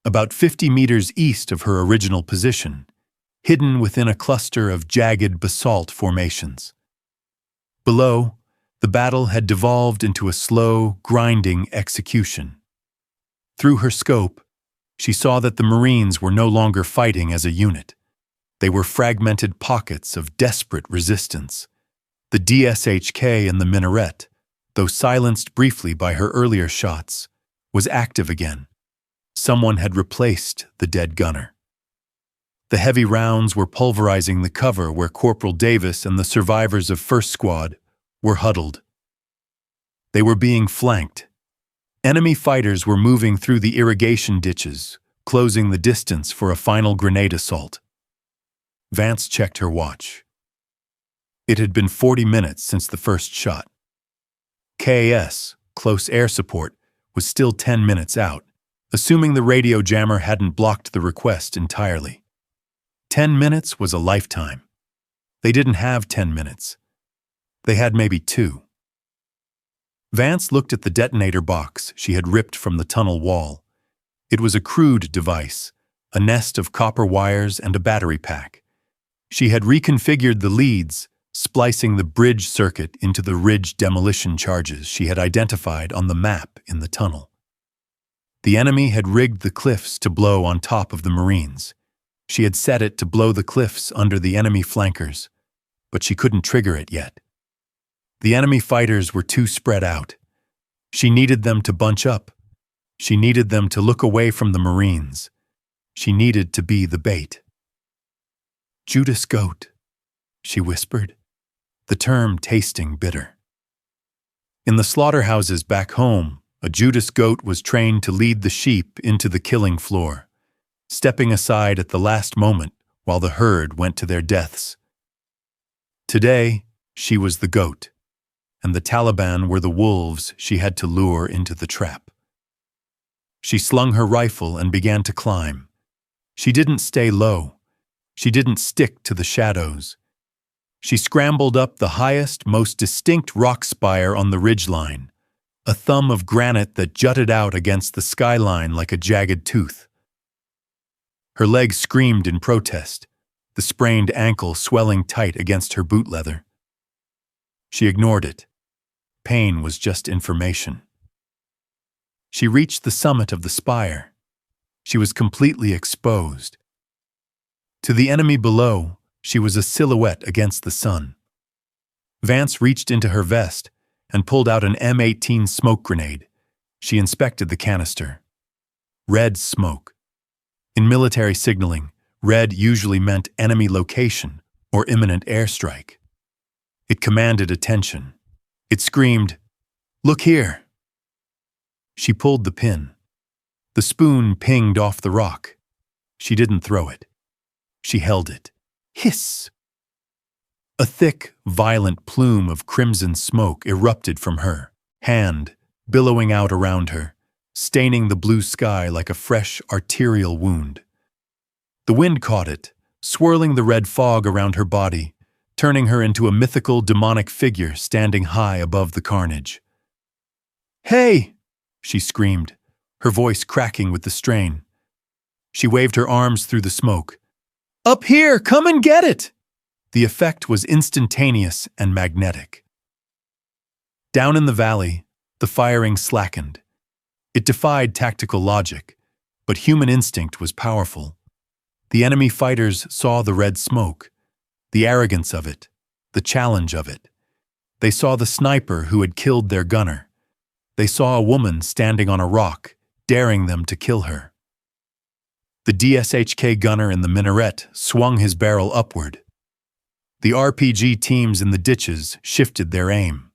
about 50 meters east of her original position, hidden within a cluster of jagged basalt formations. Below, the battle had devolved into a slow, grinding execution. Through her scope, she saw that the Marines were no longer fighting as a unit. They were fragmented pockets of desperate resistance. The DSHK in the minaret, though silenced briefly by her earlier shots, was active again. Someone had replaced the dead gunner. The heavy rounds were pulverizing the cover where Corporal Davis and the survivors of First Squad were huddled. They were being flanked. Enemy fighters were moving through the irrigation ditches, closing the distance for a final grenade assault. Vance checked her watch. It had been 40 minutes since the first shot. KAS, close air support, was still 10 minutes out, assuming the radio jammer hadn't blocked the request entirely. 10 minutes was a lifetime. They didn't have 10 minutes. They had maybe 2. Vance looked at the detonator box she had ripped from the tunnel wall. It was a crude device, a nest of copper wires and a battery pack. She had reconfigured the leads, splicing the bridge circuit into the ridge demolition charges she had identified on the map in the tunnel. The enemy had rigged the cliffs to blow on top of the Marines. She had set it to blow the cliffs under the enemy flankers, but she couldn't trigger it yet. The enemy fighters were too spread out. She needed them to bunch up. She needed them to look away from the Marines. She needed to be the bait. "Judas goat," she whispered, the term tasting bitter. In the slaughterhouses back home, a Judas goat was trained to lead the sheep into the killing floor, stepping aside at the last moment while the herd went to their deaths. Today, she was the goat, and the Taliban were the wolves she had to lure into the trap. She slung her rifle and began to climb. She didn't stay low. She didn't stick to the shadows. She scrambled up the highest, most distinct rock spire on the ridgeline, a thumb of granite that jutted out against the skyline like a jagged tooth. Her leg screamed in protest, the sprained ankle swelling tight against her boot leather. She ignored it. Pain was just information. She reached the summit of the spire. She was completely exposed. To the enemy below, she was a silhouette against the sun. Vance reached into her vest and pulled out an M18 smoke grenade. She inspected the canister. Red smoke. In military signaling, red usually meant enemy location or imminent airstrike. It commanded attention. It screamed, "Look here!" She pulled the pin. The spoon pinged off the rock. She didn't throw it. She held it. Hiss! A thick, violent plume of crimson smoke erupted from her hand, billowing out around her, staining the blue sky like a fresh arterial wound. The wind caught it, swirling the red fog around her body, turning her into a mythical, demonic figure standing high above the carnage. "Hey!" she screamed, her voice cracking with the strain. She waved her arms through the smoke. "Up here! Come and get it!" The effect was instantaneous and magnetic. Down in the valley, the firing slackened. It defied tactical logic, but human instinct was powerful. The enemy fighters saw the red smoke, the arrogance of it, the challenge of it. They saw the sniper who had killed their gunner. They saw a woman standing on a rock, daring them to kill her. The DSHK gunner in the minaret swung his barrel upward. The RPG teams in the ditches shifted their aim.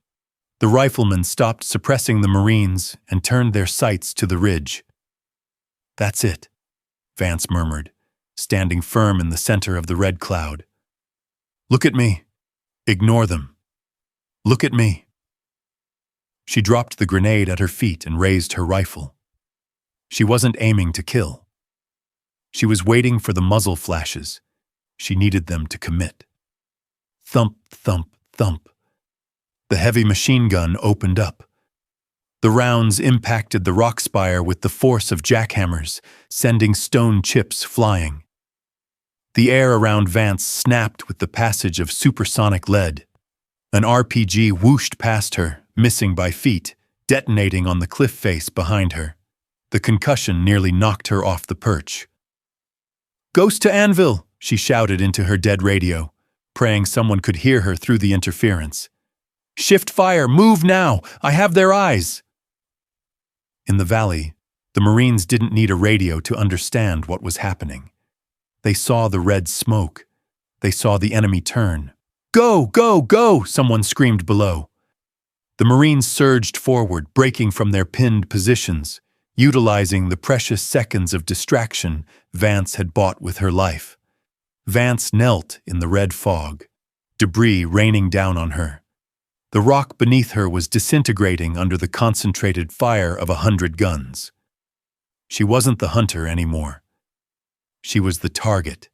The riflemen stopped suppressing the Marines and turned their sights to the ridge. "That's it," Vance murmured, standing firm in the center of the red cloud. "Look at me. Ignore them. Look at me." She dropped the grenade at her feet and raised her rifle. She wasn't aiming to kill. She was waiting for the muzzle flashes. She needed them to commit. Thump, thump, thump. The heavy machine gun opened up. The rounds impacted the rock spire with the force of jackhammers, sending stone chips flying. The air around Vance snapped with the passage of supersonic lead. An RPG whooshed past her, missing by feet, detonating on the cliff face behind her. The concussion nearly knocked her off the perch. "Ghost to Anvil!" she shouted into her dead radio, praying someone could hear her through the interference. "Shift fire! Move now! I have their eyes!" In the valley, the Marines didn't need a radio to understand what was happening. They saw the red smoke. They saw the enemy turn. "Go! Go! Go!" someone screamed below. The Marines surged forward, breaking from their pinned positions, utilizing the precious seconds of distraction Vance had bought with her life. Vance knelt in the red fog, debris raining down on her. The rock beneath her was disintegrating under the concentrated fire of 100 guns. She wasn't the hunter anymore. She was the target.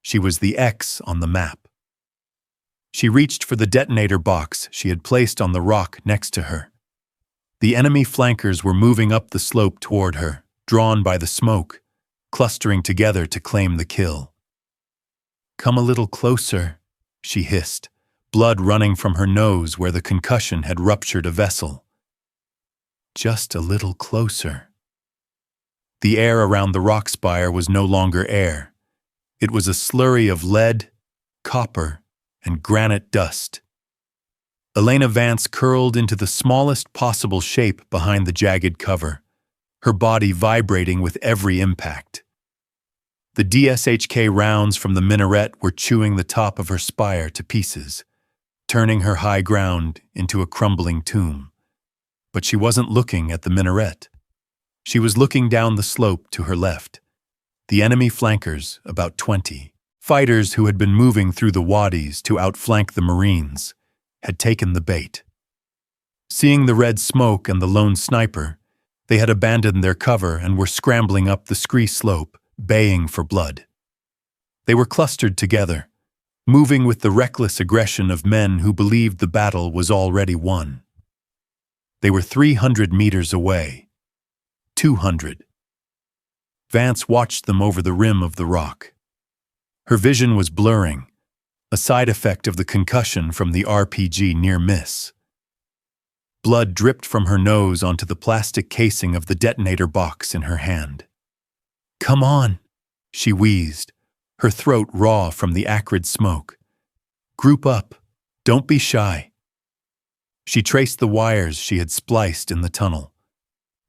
She was the X on the map. She reached for the detonator box she had placed on the rock next to her. The enemy flankers were moving up the slope toward her, drawn by the smoke, clustering together to claim the kill. "Come a little closer," she hissed, blood running from her nose where the concussion had ruptured a vessel. "Just a little closer." The air around the rock spire was no longer air. It was a slurry of lead, copper, and granite dust. Elena Vance curled into the smallest possible shape behind the jagged cover, her body vibrating with every impact. The DSHK rounds from the minaret were chewing the top of her spire to pieces, turning her high ground into a crumbling tomb. But she wasn't looking at the minaret. She was looking down the slope to her left. The enemy flankers, about 20, fighters who had been moving through the wadis to outflank the Marines, had taken the bait. Seeing the red smoke and the lone sniper, they had abandoned their cover and were scrambling up the scree slope, baying for blood. They were clustered together, moving with the reckless aggression of men who believed the battle was already won. They were 300 meters away. 200. Vance watched them over the rim of the rock. Her vision was blurring, a side effect of the concussion from the RPG near miss. Blood dripped from her nose onto the plastic casing of the detonator box in her hand. "Come on," she wheezed, her throat raw from the acrid smoke. "Group up. Don't be shy." She traced the wires she had spliced in the tunnel.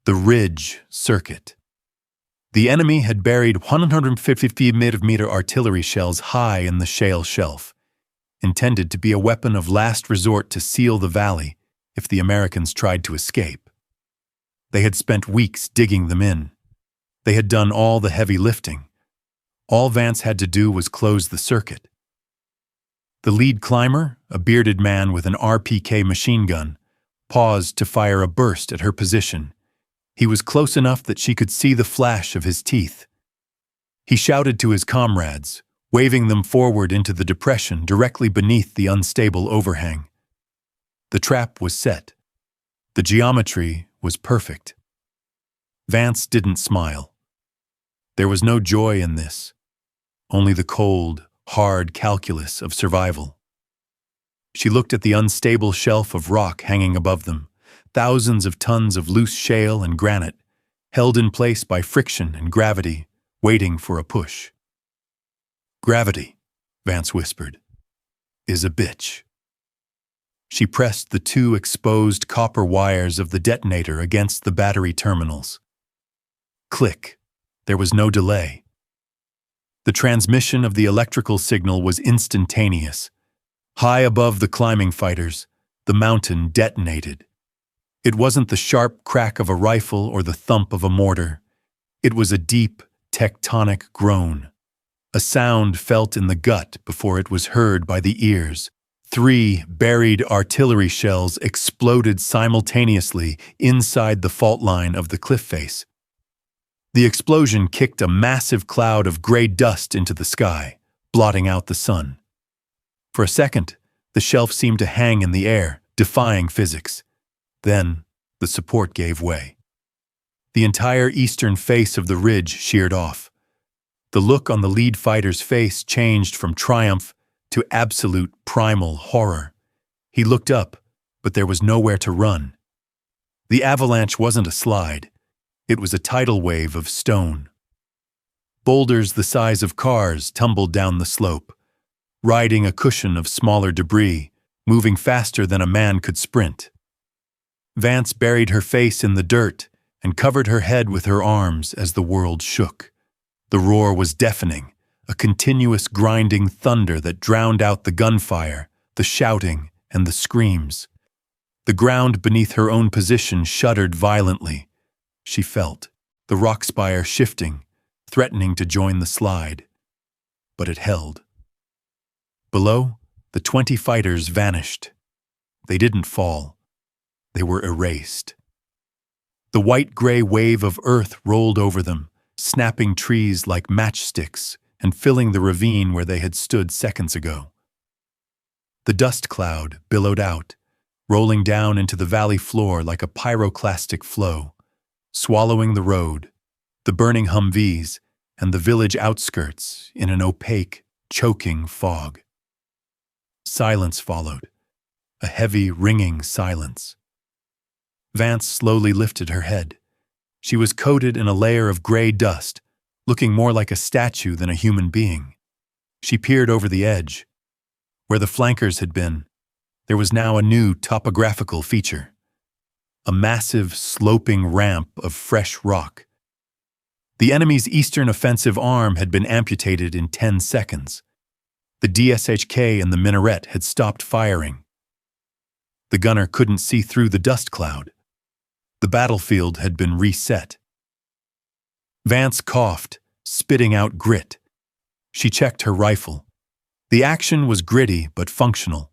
The ridge circuit. The enemy had buried 150mm artillery shells high in the shale shelf, intended to be a weapon of last resort to seal the valley if the Americans tried to escape. They had spent weeks digging them in. They had done all the heavy lifting. All Vance had to do was close the circuit. The lead climber, a bearded man with an RPK machine gun, paused to fire a burst at her position. He was close enough that she could see the flash of his teeth. He shouted to his comrades, waving them forward into the depression directly beneath the unstable overhang. The trap was set. The geometry was perfect. Vance didn't smile. There was no joy in this, only the cold, hard calculus of survival. She looked at the unstable shelf of rock hanging above them, thousands of tons of loose shale and granite, held in place by friction and gravity, waiting for a push. "Gravity," Vance whispered, "is a bitch." She pressed the two exposed copper wires of the detonator against the battery terminals. Click. There was no delay. The transmission of the electrical signal was instantaneous. High above the climbing fighters, the mountain detonated. It wasn't the sharp crack of a rifle or the thump of a mortar. It was a deep, tectonic groan. A sound felt in the gut before it was heard by the ears. 3 buried artillery shells exploded simultaneously inside the fault line of the cliff face. The explosion kicked a massive cloud of gray dust into the sky, blotting out the sun. For a second, the shelf seemed to hang in the air, defying physics. Then, the support gave way. The entire eastern face of the ridge sheared off. The look on the lead fighter's face changed from triumph to absolute primal horror. He looked up, but there was nowhere to run. The avalanche wasn't a slide. It was a tidal wave of stone. Boulders the size of cars tumbled down the slope, riding a cushion of smaller debris, moving faster than a man could sprint. Vance buried her face in the dirt and covered her head with her arms as the world shook. The roar was deafening, a continuous grinding thunder that drowned out the gunfire, the shouting, and the screams. The ground beneath her own position shuddered violently. She felt the rock spire shifting, threatening to join the slide. But it held. Below, the 20 fighters vanished. They didn't fall. They were erased. The white-gray wave of earth rolled over them, snapping trees like matchsticks and filling the ravine where they had stood seconds ago. The dust cloud billowed out, rolling down into the valley floor like a pyroclastic flow, swallowing the road, the burning Humvees, and the village outskirts in an opaque, choking fog. Silence followed, a heavy, ringing silence. Vance slowly lifted her head. She was coated in a layer of gray dust, looking more like a statue than a human being. She peered over the edge. Where the flankers had been, there was now a new topographical feature. A massive, sloping ramp of fresh rock. The enemy's eastern offensive arm had been amputated in 10 seconds. The DSHK and the minaret had stopped firing. The gunner couldn't see through the dust cloud. The battlefield had been reset. Vance coughed, spitting out grit. She checked her rifle. The action was gritty but functional.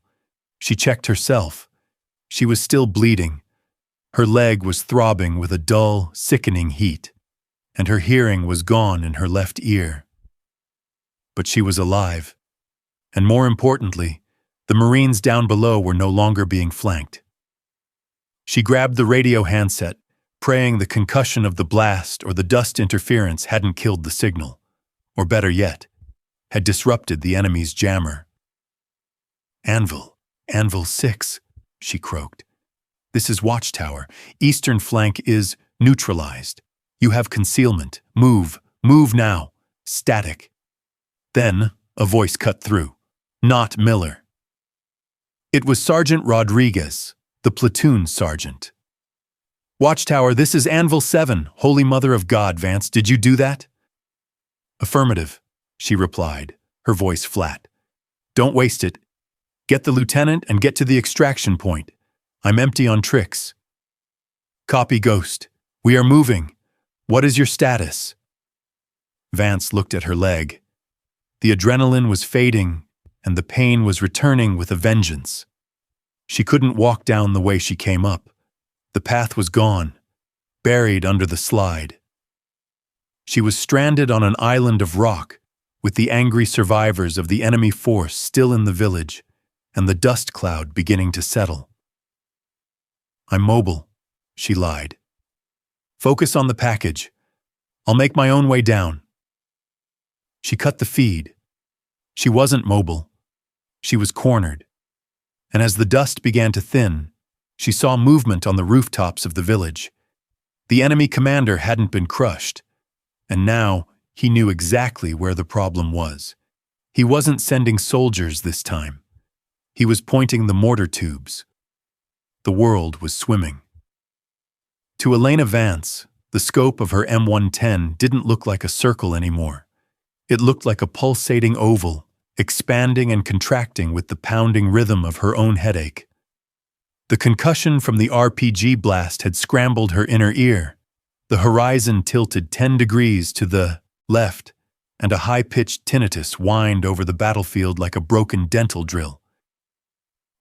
She checked herself. She was still bleeding. Her leg was throbbing with a dull, sickening heat, and her hearing was gone in her left ear. But she was alive. And more importantly, the Marines down below were no longer being flanked. She grabbed the radio handset, praying the concussion of the blast or the dust interference hadn't killed the signal, or better yet, had disrupted the enemy's jammer. Anvil 6, she croaked. This is Watchtower. Eastern flank is neutralized. You have concealment. Move now. Static. Then, a voice cut through. Not Miller. It was Sergeant Rodriguez, the platoon sergeant. Watchtower, this is Anvil 7. Holy Mother of God, Vance, did you do that? Affirmative, she replied, her voice flat. Don't waste it. Get the lieutenant and get to the extraction point. I'm empty on tricks. Copy, Ghost. "We are moving. What is your status?" Vance looked at her leg. The adrenaline was fading, and the pain was returning with a vengeance. She couldn't walk down the way she came up. The path was gone, buried under the slide. She was stranded on an island of rock, with the angry survivors of the enemy force still in the village, and the dust cloud beginning to settle. "I'm mobile," she lied. "Focus on the package. I'll make my own way down." She cut the feed. She wasn't mobile. She was cornered. And as the dust began to thin, she saw movement on the rooftops of the village. The enemy commander hadn't been crushed, and now he knew exactly where the problem was. He wasn't sending soldiers this time. He was pointing the mortar tubes. The world was swimming. To Elena Vance, the scope of her M110 didn't look like a circle anymore. It looked like a pulsating oval, expanding and contracting with the pounding rhythm of her own headache. The concussion from the RPG blast had scrambled her inner ear. The horizon tilted 10 degrees to the left, and a high-pitched tinnitus whined over the battlefield like a broken dental drill.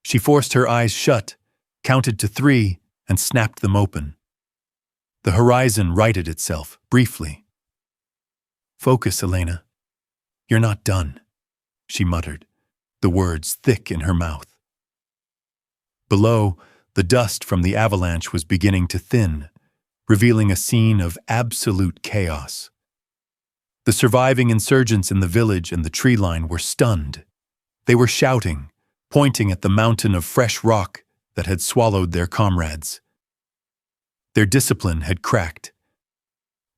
She forced her eyes shut, counted to 3, and snapped them open. The horizon righted itself, briefly. "Focus, Elena. You're not done," she muttered, the words thick in her mouth. Below, the dust from the avalanche was beginning to thin, revealing a scene of absolute chaos. The surviving insurgents in the village and the tree line were stunned. They were shouting, pointing at the mountain of fresh rock that had swallowed their comrades. Their discipline had cracked.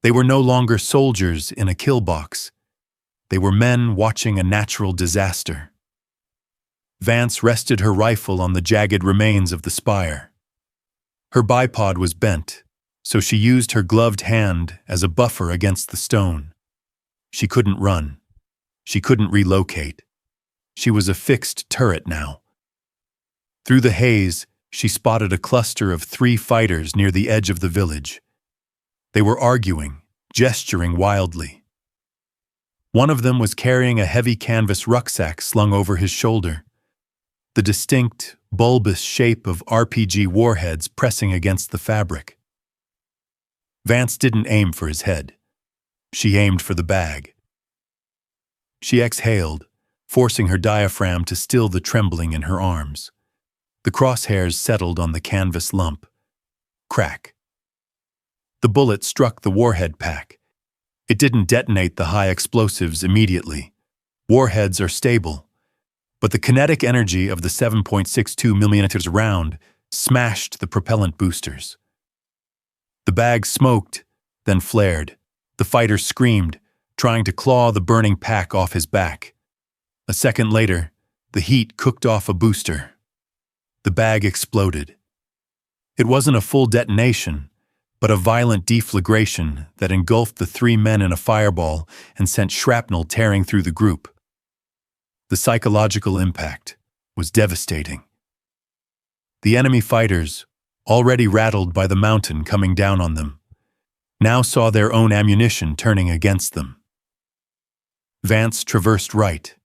They were no longer soldiers in a kill box. They were men watching a natural disaster. Vance rested her rifle on the jagged remains of the spire. Her bipod was bent, so she used her gloved hand as a buffer against the stone. She couldn't run. She couldn't relocate. She was a fixed turret now. Through the haze, she spotted a cluster of 3 fighters near the edge of the village. They were arguing, gesturing wildly. One of them was carrying a heavy canvas rucksack slung over his shoulder, the distinct, bulbous shape of RPG warheads pressing against the fabric. Vance didn't aim for his head. She aimed for the bag. She exhaled, forcing her diaphragm to still the trembling in her arms. The crosshairs settled on the canvas lump. Crack. The bullet struck the warhead pack. It didn't detonate the high explosives immediately. Warheads are stable, but the kinetic energy of the 7.62 mm round smashed the propellant boosters. The bag smoked, then flared. The fighter screamed, trying to claw the burning pack off his back. A second later, the heat cooked off a booster. The bag exploded. It wasn't a full detonation, but a violent deflagration that engulfed the 3 men in a fireball and sent shrapnel tearing through the group. The psychological impact was devastating. The enemy fighters, already rattled by the mountain coming down on them, now saw their own ammunition turning against them. Vance traversed right.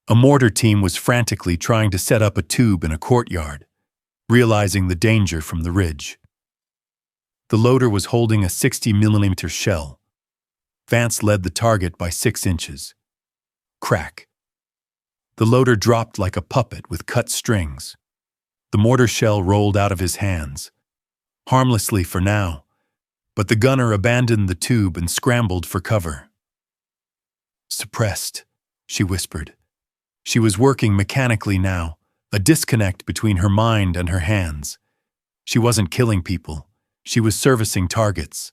A mortar team was frantically trying to set up a tube in a courtyard, realizing the danger from the ridge. The loader was holding a 60 mm shell. Vance led the target by 6 inches. Crack. The loader dropped like a puppet with cut strings. The mortar shell rolled out of his hands, harmlessly for now, but the gunner abandoned the tube and scrambled for cover. "Suppressed," she whispered. She was working mechanically now, a disconnect between her mind and her hands. She wasn't killing people. She was servicing targets.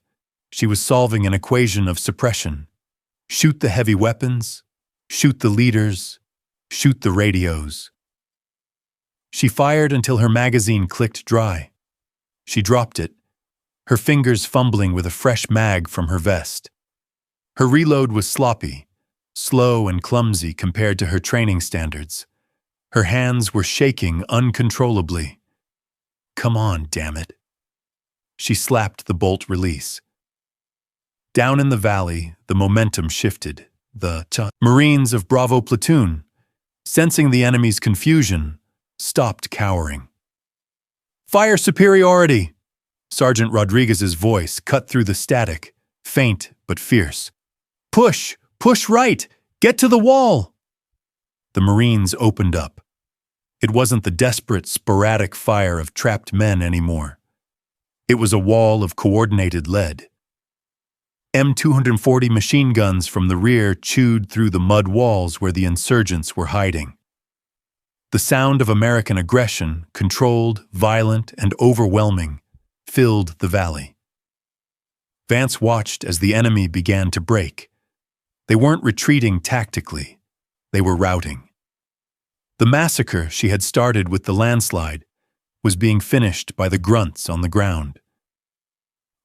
She was solving an equation of suppression. Shoot the heavy weapons, shoot the leaders, shoot the radios. She fired until her magazine clicked dry. She dropped it, her fingers fumbling with a fresh mag from her vest. Her reload was sloppy, slow and clumsy compared to her training standards. Her hands were shaking uncontrollably. "Come on, damn it." She slapped the bolt release. Down in the valley, the momentum shifted. The Marines of Bravo platoon, sensing the enemy's confusion, stopped cowering. "Fire superiority!" Sergeant Rodriguez's voice cut through the static, faint but fierce. "Push! Push right! Get to the wall!" The Marines opened up. It wasn't the desperate, sporadic fire of trapped men anymore. It was a wall of coordinated lead. M240 machine guns from the rear chewed through the mud walls where the insurgents were hiding. The sound of American aggression, controlled, violent, and overwhelming, filled the valley. Vance watched as the enemy began to break. They weren't retreating tactically. They were routing. The massacre she had started with the landslide was being finished by the grunts on the ground.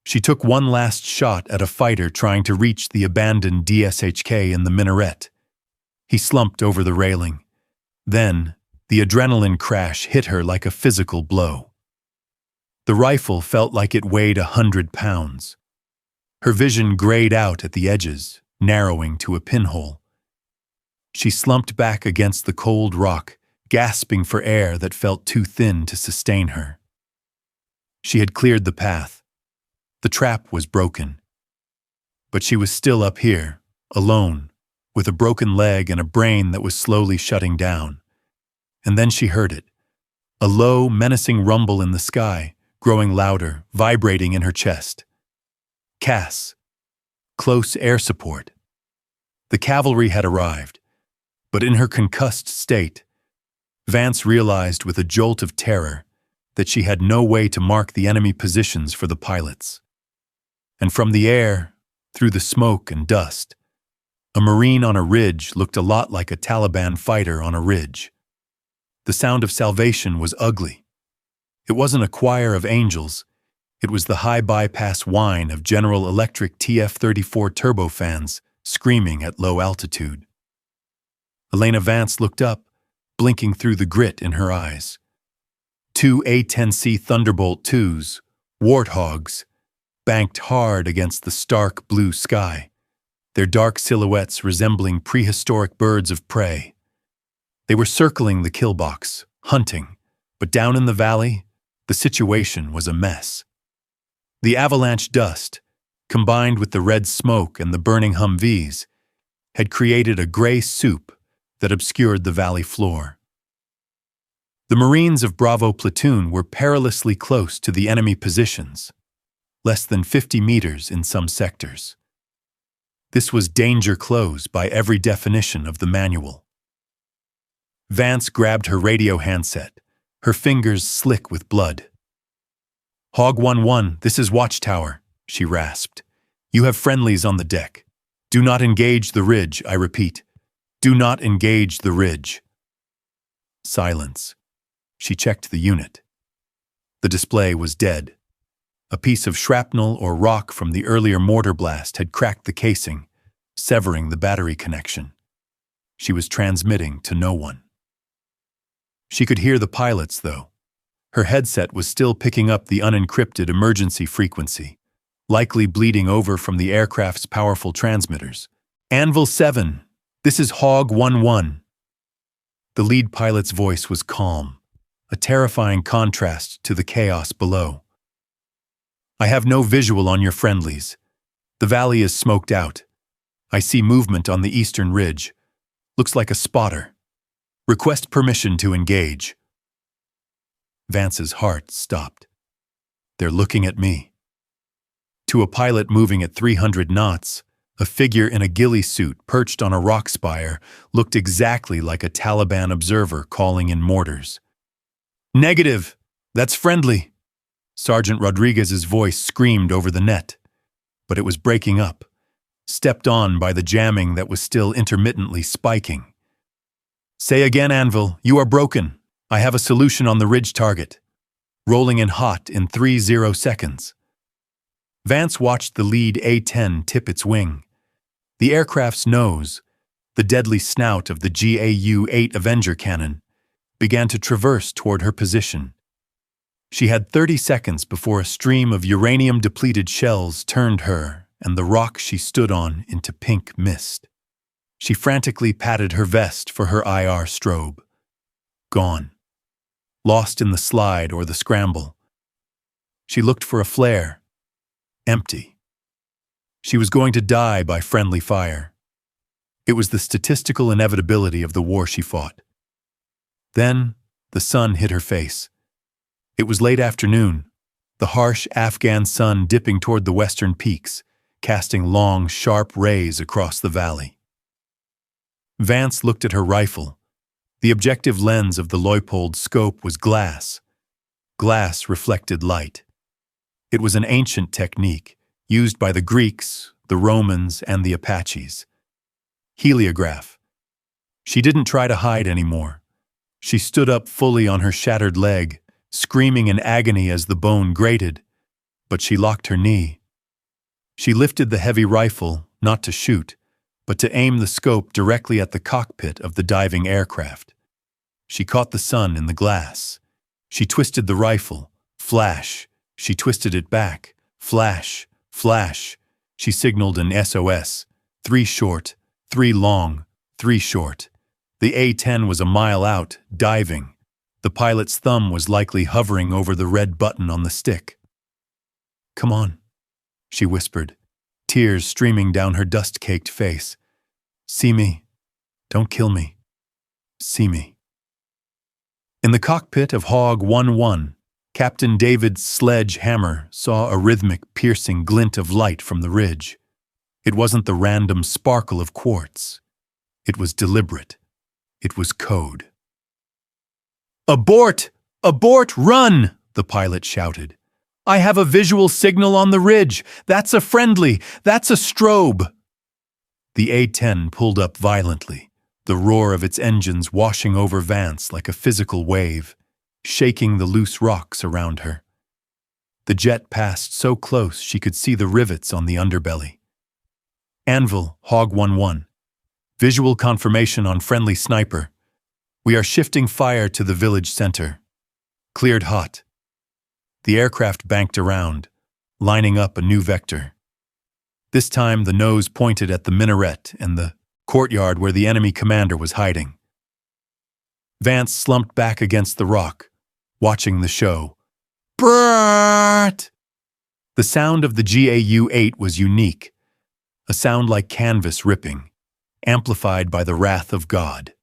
She took one last shot at a fighter trying to reach the abandoned DSHK in the minaret. He slumped over the railing. Then, the adrenaline crash hit her like a physical blow. The rifle felt like it weighed 100 pounds. Her vision grayed out at the edges, narrowing to a pinhole. She slumped back against the cold rock, gasping for air that felt too thin to sustain her. She had cleared the path. The trap was broken. But she was still up here, alone, with a broken leg and a brain that was slowly shutting down. And then she heard it. A low, menacing rumble in the sky, growing louder, vibrating in her chest. CAS. Close air support. The cavalry had arrived, but in her concussed state, Vance realized with a jolt of terror that she had no way to mark the enemy positions for the pilots. And from the air, through the smoke and dust, a Marine on a ridge looked a lot like a Taliban fighter on a ridge. The sound of salvation was ugly. It wasn't a choir of angels. It was the high bypass whine of General Electric TF-34 turbofans screaming at low altitude. Elena Vance looked up, blinking through the grit in her eyes. 2 A-10C Thunderbolt 2s, Warthogs, banked hard against the stark blue sky, their dark silhouettes resembling prehistoric birds of prey. They were circling the kill box, hunting, but down in the valley, the situation was a mess. The avalanche dust, combined with the red smoke and the burning Humvees, had created a gray soup that obscured the valley floor. The Marines of Bravo platoon were perilously close to the enemy positions, less than 50 meters in some sectors. This was danger close by every definition of the manual. Vance grabbed her radio handset, her fingers slick with blood. "Hog 1-1, this is Watchtower," she rasped. "You have friendlies on the deck. Do not engage the ridge, I repeat. Do not engage the ridge." Silence. She checked the unit. The display was dead. A piece of shrapnel or rock from the earlier mortar blast had cracked the casing, severing the battery connection. She was transmitting to no one. She could hear the pilots, though. Her headset was still picking up the unencrypted emergency frequency, likely bleeding over from the aircraft's powerful transmitters. "Anvil 7, this is Hog 1-1. The lead pilot's voice was calm, a terrifying contrast to the chaos below. "I have no visual on your friendlies. The valley is smoked out. I see movement on the eastern ridge. Looks like a spotter. Request permission to engage." Vance's heart stopped. "They're looking at me." To a pilot moving at 300 knots, a figure in a ghillie suit perched on a rock spire looked exactly like a Taliban observer calling in mortars. "Negative! That's friendly!" Sergeant Rodriguez's voice screamed over the net, but it was breaking up, stepped on by the jamming that was still intermittently spiking. "Say again, Anvil, you are broken. I have a solution on the ridge target. Rolling in hot in 30 seconds." Vance watched the lead A-10 tip its wing. The aircraft's nose, the deadly snout of the GAU-8 Avenger cannon, began to traverse toward her position. She had 30 seconds before a stream of uranium-depleted shells turned her and the rock she stood on into pink mist. She frantically patted her vest for her IR strobe. Gone. Lost in the slide or the scramble. She looked for a flare. Empty. She was going to die by friendly fire. It was the statistical inevitability of the war she fought. Then, the sun hit her face. It was late afternoon, the harsh Afghan sun dipping toward the western peaks, casting long, sharp rays across the valley. Vance looked at her rifle. The objective lens of the Leupold scope was glass. Glass reflected light. It was an ancient technique, used by the Greeks, the Romans, and the Apaches. Heliograph. She didn't try to hide anymore. She stood up fully on her shattered leg, screaming in agony as the bone grated, but she locked her knee. She lifted the heavy rifle, not to shoot, but to aim the scope directly at the cockpit of the diving aircraft. She caught the sun in the glass. She twisted the rifle. Flash. She twisted it back. Flash. Flash. She signaled an SOS. 3 short, 3 long, 3 short. The A-10 was a mile out, diving. The pilot's thumb was likely hovering over the red button on the stick. "Come on," she whispered, tears streaming down her dust-caked face. "See me. Don't kill me. See me." In the cockpit of Hog 1-1, Captain David's sledge-hammer saw a rhythmic, piercing glint of light from the ridge. It wasn't the random sparkle of quartz. It was deliberate. It was code. "Abort! Abort! Run!" the pilot shouted. "I have a visual signal on the ridge. That's a friendly. That's a strobe." The A-10 pulled up violently, the roar of its engines washing over Vance like a physical wave, shaking the loose rocks around her. The jet passed so close she could see the rivets on the underbelly. "Anvil, Hog 1-1. Visual confirmation on friendly sniper. We are shifting fire to the village center. Cleared hot." The aircraft banked around, lining up a new vector. This time the nose pointed at the minaret and the courtyard where the enemy commander was hiding. Vance slumped back against the rock, watching the show. Brrrt! The sound of the GAU-8 was unique, a sound like canvas ripping, amplified by the wrath of God.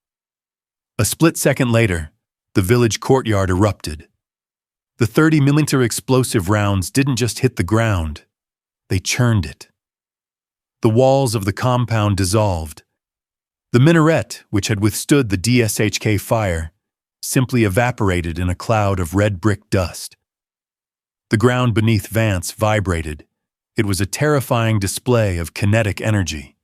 A split second later, the village courtyard erupted. The 30mm explosive rounds didn't just hit the ground, they churned it. The walls of the compound dissolved. The minaret, which had withstood the DSHK fire, simply evaporated in a cloud of red brick dust. The ground beneath Vance vibrated. It was a terrifying display of kinetic energy.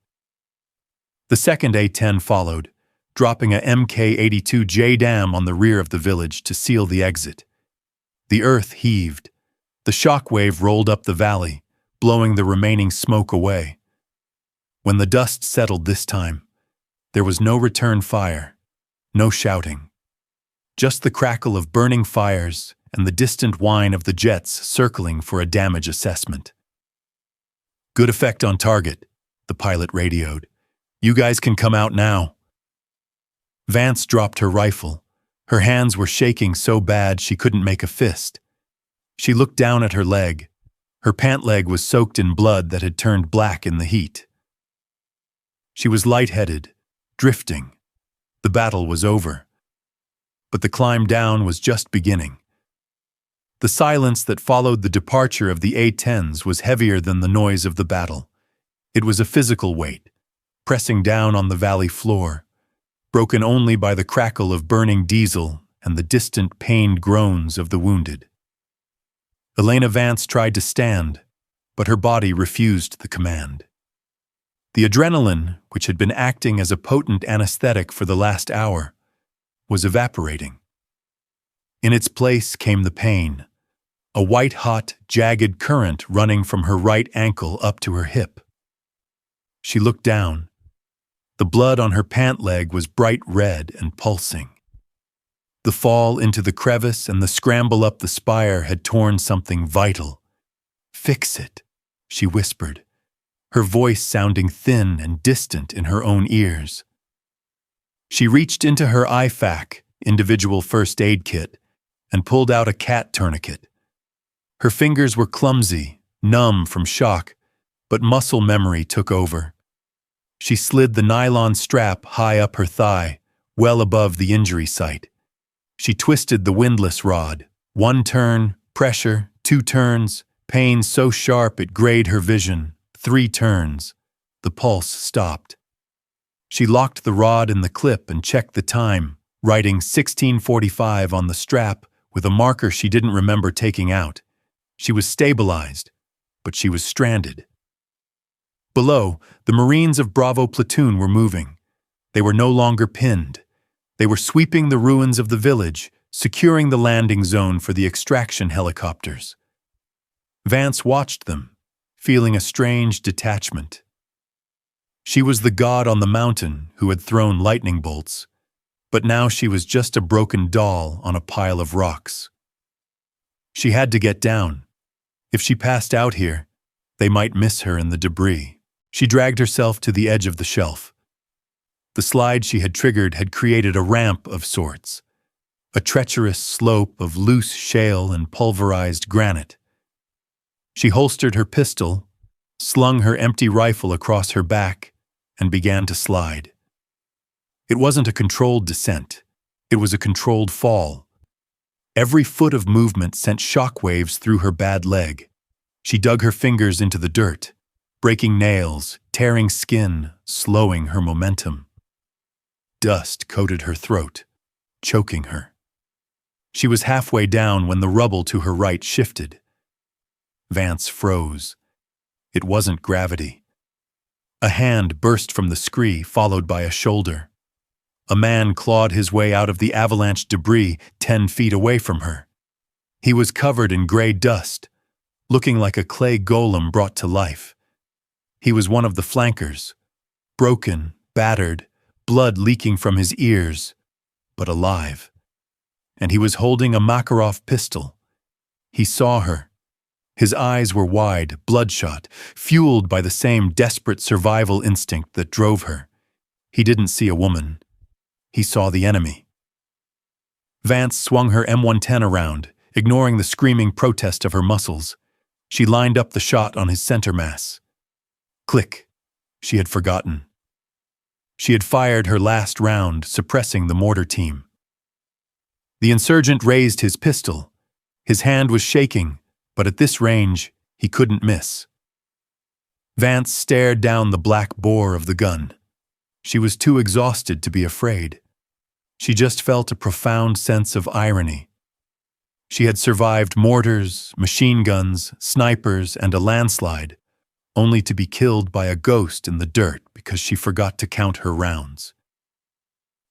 The second A-10 followed, dropping a Mk-82 JDAM on the rear of the village to seal the exit. The earth heaved. The shockwave rolled up the valley, blowing the remaining smoke away. When the dust settled this time, there was no return fire, no shouting. Just the crackle of burning fires and the distant whine of the jets circling for a damage assessment. "Good effect on target," the pilot radioed. "You guys can come out now." Vance dropped her rifle. Her hands were shaking so bad she couldn't make a fist. She looked down at her leg. Her pant leg was soaked in blood that had turned black in the heat. She was lightheaded, drifting. The battle was over. But the climb down was just beginning. The silence that followed the departure of the A-10s was heavier than the noise of the battle. It was a physical weight, pressing down on the valley floor, broken only by the crackle of burning diesel and the distant pained groans of the wounded. Elena Vance tried to stand, but her body refused the command. The adrenaline, which had been acting as a potent anesthetic for the last hour, was evaporating. In its place came the pain, a white-hot, jagged current running from her right ankle up to her hip. She looked down. The blood on her pant leg was bright red and pulsing. The fall into the crevice and the scramble up the spire had torn something vital. "Fix it," she whispered, her voice sounding thin and distant in her own ears. She reached into her IFAC, individual first aid kit, and pulled out a cat tourniquet. Her fingers were clumsy, numb from shock, but muscle memory took over. She slid the nylon strap high up her thigh, well above the injury site. She twisted the windlass rod. 1 turn, pressure, 2 turns, pain so sharp it grayed her vision. 3 turns. The pulse stopped. She locked the rod in the clip and checked the time, writing 16:45 on the strap with a marker she didn't remember taking out. She was stabilized, but she was stranded. Below, the Marines of Bravo Platoon were moving. They were no longer pinned. They were sweeping the ruins of the village, securing the landing zone for the extraction helicopters. Vance watched them, feeling a strange detachment. She was the god on the mountain who had thrown lightning bolts, but now she was just a broken doll on a pile of rocks. She had to get down. If she passed out here, they might miss her in the debris. She dragged herself to the edge of the shelf. The slide she had triggered had created a ramp of sorts, a treacherous slope of loose shale and pulverized granite. She holstered her pistol, slung her empty rifle across her back, and began to slide. It wasn't a controlled descent. It was a controlled fall. Every foot of movement sent shockwaves through her bad leg. She dug her fingers into the dirt, breaking nails, tearing skin, slowing her momentum. Dust coated her throat, choking her. She was halfway down when the rubble to her right shifted. Vance froze. It wasn't gravity. A hand burst from the scree, followed by a shoulder. A man clawed his way out of the avalanche debris 10 feet away from her. He was covered in gray dust, looking like a clay golem brought to life. He was one of the flankers, broken, battered, blood leaking from his ears, but alive. And he was holding a Makarov pistol. He saw her. His eyes were wide, bloodshot, fueled by the same desperate survival instinct that drove her. He didn't see a woman. He saw the enemy. Vance swung her M110 around, ignoring the screaming protest of her muscles. She lined up the shot on his center mass. Click. She had forgotten. She had fired her last round, suppressing the mortar team. The insurgent raised his pistol. His hand was shaking, but at this range, he couldn't miss. Vance stared down the black bore of the gun. She was too exhausted to be afraid. She just felt a profound sense of irony. She had survived mortars, machine guns, snipers, and a landslide, only to be killed by a ghost in the dirt because she forgot to count her rounds.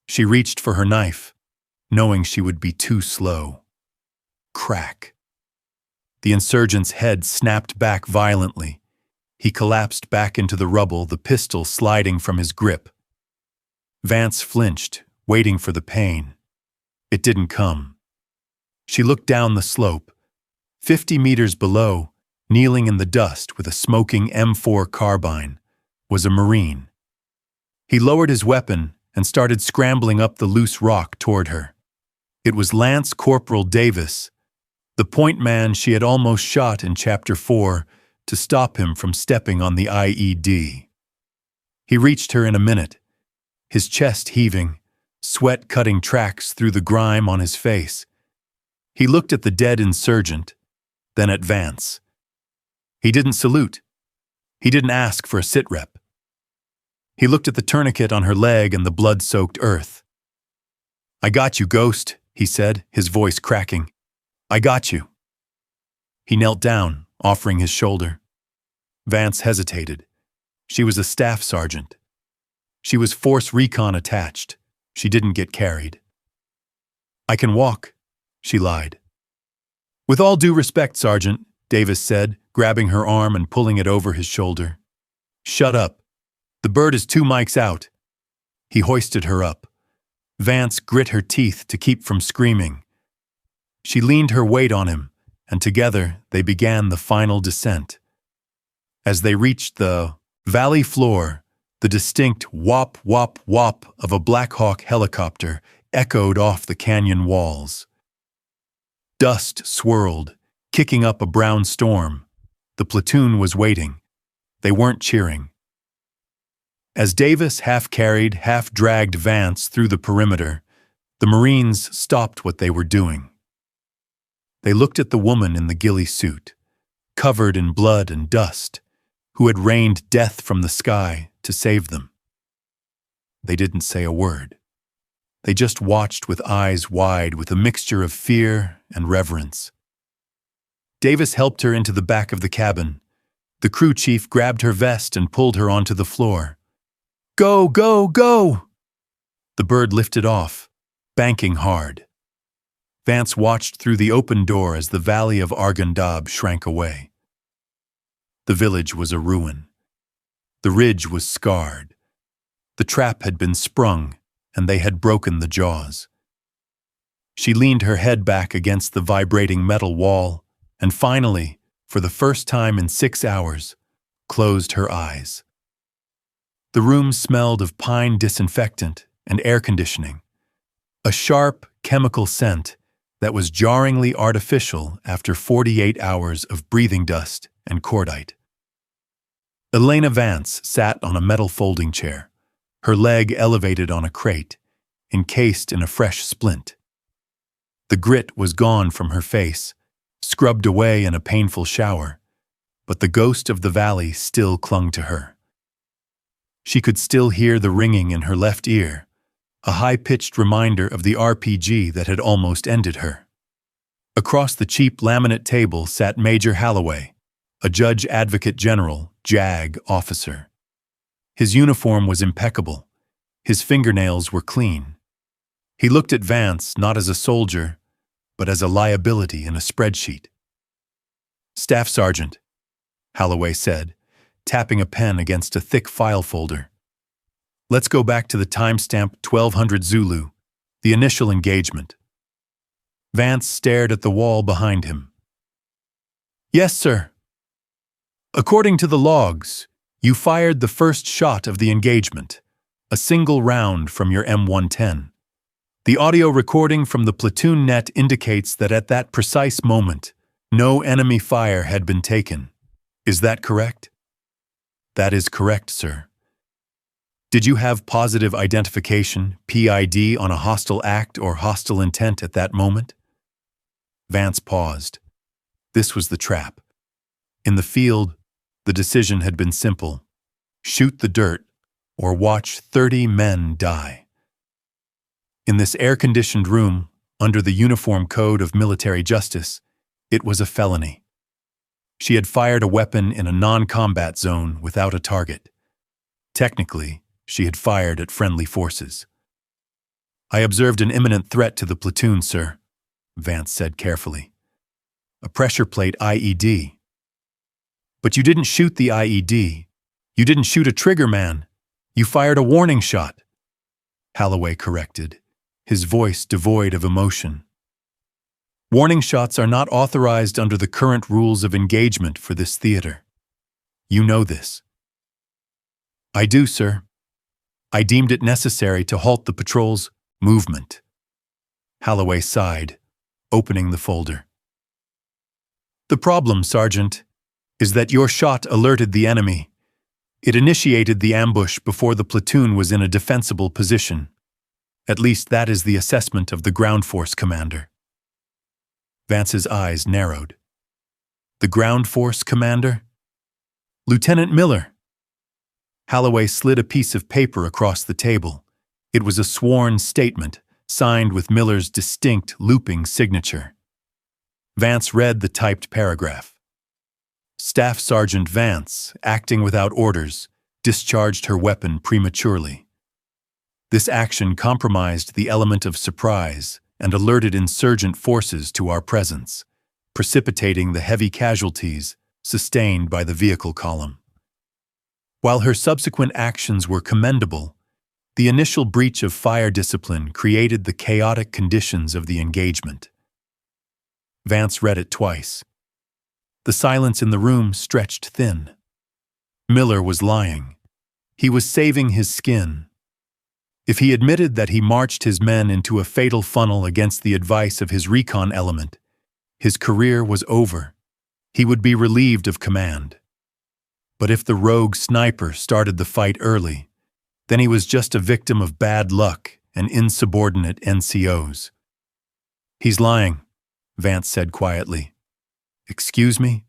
She reached for her knife, knowing she would be too slow. Crack. The insurgent's head snapped back violently. He collapsed back into the rubble, the pistol sliding from his grip. Vance flinched, waiting for the pain. It didn't come. She looked down the slope. 50 meters below, kneeling in the dust with a smoking M4 carbine, was a Marine. He lowered his weapon and started scrambling up the loose rock toward her. It was Lance Corporal Davis, the point man she had almost shot in Chapter 4 to stop him from stepping on the IED. He reached her in a minute, his chest heaving, sweat cutting tracks through the grime on his face. He looked at the dead insurgent, then at Vance. He didn't salute. He didn't ask for a sitrep. He looked at the tourniquet on her leg and the blood-soaked earth. "I got you, Ghost," he said, his voice cracking. "I got you." He knelt down, offering his shoulder. Vance hesitated. She was a staff sergeant. She was force recon attached. She didn't get carried. "I can walk," she lied. "With all due respect, Sergeant," Davis said, grabbing her arm and pulling it over his shoulder. "Shut up. The bird is 2 mics out." He hoisted her up. Vance grit her teeth to keep from screaming. She leaned her weight on him, and together they began the final descent. As they reached the valley floor, the distinct whop, whop, whop of a Black Hawk helicopter echoed off the canyon walls. Dust swirled, kicking up a brown storm. The platoon was waiting. They weren't cheering. As Davis half-carried, half-dragged Vance through the perimeter, the Marines stopped what they were doing. They looked at the woman in the ghillie suit, covered in blood and dust, who had rained death from the sky to save them. They didn't say a word. They just watched with eyes wide with a mixture of fear and reverence. Davis helped her into the back of the cabin. The crew chief grabbed her vest and pulled her onto the floor. "Go, go, go!" The bird lifted off, banking hard. Vance watched through the open door as the valley of Arghandab shrank away. The village was a ruin. The ridge was scarred. The trap had been sprung, and they had broken the jaws. She leaned her head back against the vibrating metal wall, and finally, for the first time in 6 hours, closed her eyes. The room smelled of pine disinfectant and air conditioning, a sharp chemical scent that was jarringly artificial after 48 hours of breathing dust and cordite. Elena Vance sat on a metal folding chair, her leg elevated on a crate, encased in a fresh splint. The grit was gone from her face, scrubbed away in a painful shower, but the ghost of the valley still clung to her. She could still hear the ringing in her left ear, a high-pitched reminder of the RPG that had almost ended her. Across the cheap laminate table sat Major Halloway, a Judge Advocate General, JAG officer. His uniform was impeccable. His fingernails were clean. He looked at Vance not as a soldier, but as a liability in a spreadsheet. "Staff Sergeant," Halloway said, tapping a pen against a thick file folder. "Let's go back to the timestamp 1200 Zulu, the initial engagement." Vance stared at the wall behind him. "Yes, sir. According to the logs, you fired the first shot of the engagement, a single round from your M110. The audio recording from the platoon net indicates that at that precise moment, no enemy fire had been taken. Is that correct?" "That is correct, sir." "Did you have positive identification, PID, on a hostile act or hostile intent at that moment?" Vance paused. This was the trap. In the field, the decision had been simple: shoot the dirt or watch 30 men die. In this air-conditioned room, under the Uniform Code of Military Justice, it was a felony. She had fired a weapon in a non-combat zone without a target. Technically, she had fired at friendly forces. "I observed an imminent threat to the platoon, sir," Vance said carefully. "A pressure plate IED." "But you didn't shoot the IED. You didn't shoot a trigger man. You fired a warning shot," Halloway corrected, his voice devoid of emotion. "Warning shots are not authorized under the current rules of engagement for this theater. You know this." "I do, sir. I deemed it necessary to halt the patrol's movement." Halloway sighed, opening the folder. "The problem, Sergeant, is that your shot alerted the enemy. It initiated the ambush before the platoon was in a defensible position. At least that is the assessment of the ground force commander." Vance's eyes narrowed. "The ground force commander?" "Lieutenant Miller." Halloway slid a piece of paper across the table. It was a sworn statement, signed with Miller's distinct looping signature. Vance read the typed paragraph. "Staff Sergeant Vance, acting without orders, discharged her weapon prematurely. This action compromised the element of surprise and alerted insurgent forces to our presence, precipitating the heavy casualties sustained by the vehicle column. While her subsequent actions were commendable, The initial breach of fire discipline created the chaotic conditions of the engagement. Vance read it twice. The silence in the room stretched thin. Miller was lying. He was saving his skin. If he admitted that he marched his men into a fatal funnel against the advice of his recon element, his career was over. He would be relieved of command. But if the rogue sniper started the fight early, then he was just a victim of bad luck and insubordinate NCOs. "He's lying," Vance said quietly. "Excuse me?"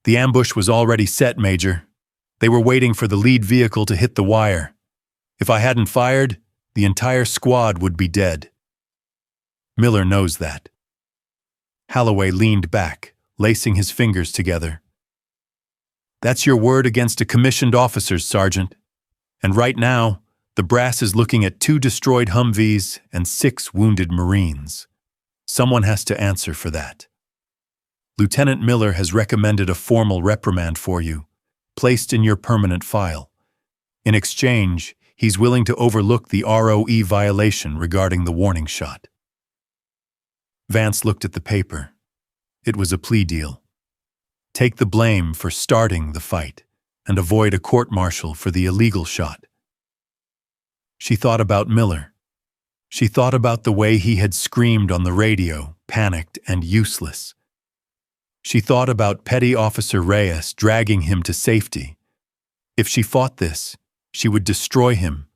"The ambush was already set, Major. They were waiting for the lead vehicle to hit the wire. If I hadn't fired, the entire squad would be dead." Miller knows that. Holloway leaned back, lacing his fingers together. "That's your word against a commissioned officer's, Sergeant. And right now, the brass is looking at 2 destroyed Humvees and 6 wounded Marines. Someone has to answer for that. Lieutenant Miller has recommended a formal reprimand for you, placed in your permanent file. In exchange, he's willing to overlook the ROE violation regarding the warning shot." Vance looked at the paper. It was a plea deal. Take the blame for starting the fight and avoid a court-martial for the illegal shot. She thought about Miller. She thought about the way he had screamed on the radio, panicked and useless. She thought about Petty Officer Reyes dragging him to safety. If she fought this, she would destroy him.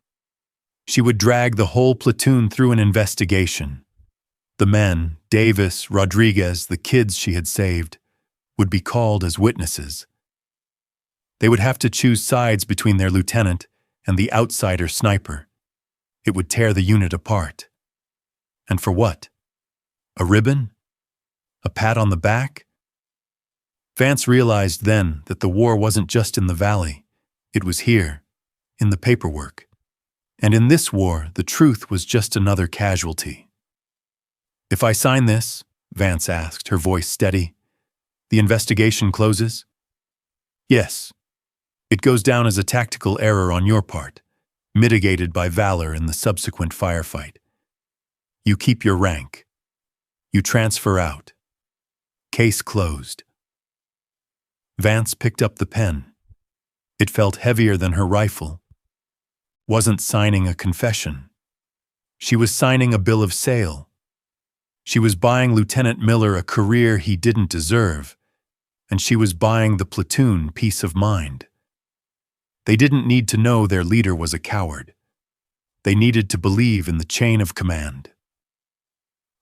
She would drag the whole platoon through an investigation. The men, Davis, Rodriguez, the kids she had saved, would be called as witnesses. They would have to choose sides between their lieutenant and the outsider sniper. It would tear the unit apart. And for what? A ribbon? A pat on the back? Vance realized then that the war wasn't just in the valley. It was here, in the paperwork. And in this war, the truth was just another casualty. "If I sign this," Vance asked, her voice steady, "the investigation closes?" "Yes. It goes down as a tactical error on your part, mitigated by valor in the subsequent firefight. You keep your rank. You transfer out. Case closed." Vance picked up the pen. It felt heavier than her rifle. Wasn't signing a confession. She was signing a bill of sale. She was buying Lieutenant Miller a career he didn't deserve, and she was buying the platoon peace of mind. They didn't need to know their leader was a coward. They needed to believe in the chain of command.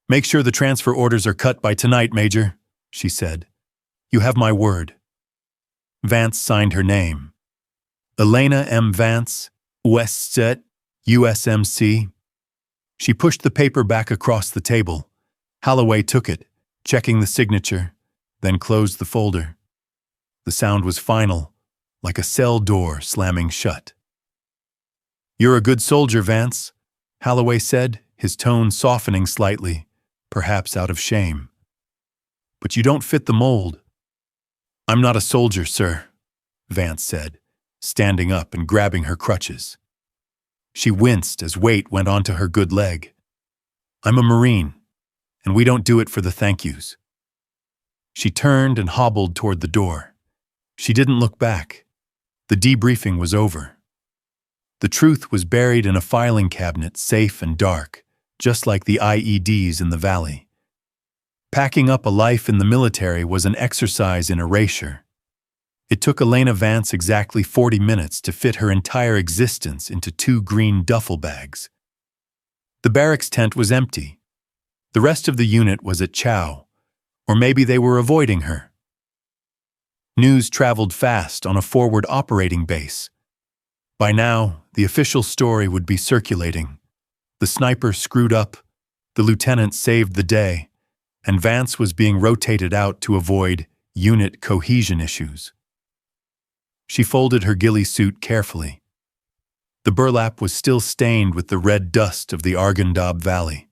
"Make sure the transfer orders are cut by tonight, Major," she said. "You have my word." Vance signed her name. Elena M. Vance, Westset, USMC. She pushed the paper back across the table. Holloway took it, checking the signature, then closed the folder. The sound was final, like a cell door slamming shut. "You're a good soldier, Vance," Holloway said, his tone softening slightly, perhaps out of shame. "But you don't fit the mold." "I'm not a soldier, sir," Vance said, standing up and grabbing her crutches. She winced as weight went onto her good leg. "I'm a Marine, and we don't do it for the thank yous." She turned and hobbled toward the door. She didn't look back. The debriefing was over. The truth was buried in a filing cabinet, safe and dark, just like the IEDs in the valley. Packing up a life in the military was an exercise in erasure. It took Elena Vance exactly 40 minutes to fit her entire existence into 2 green duffel bags. The barracks tent was empty. The rest of the unit was at chow, or maybe they were avoiding her. News traveled fast on a forward operating base. By now, the official story would be circulating. The sniper screwed up, the lieutenant saved the day, and Vance was being rotated out to avoid unit cohesion issues. She folded her ghillie suit carefully. The burlap was still stained with the red dust of the Arghandab Valley.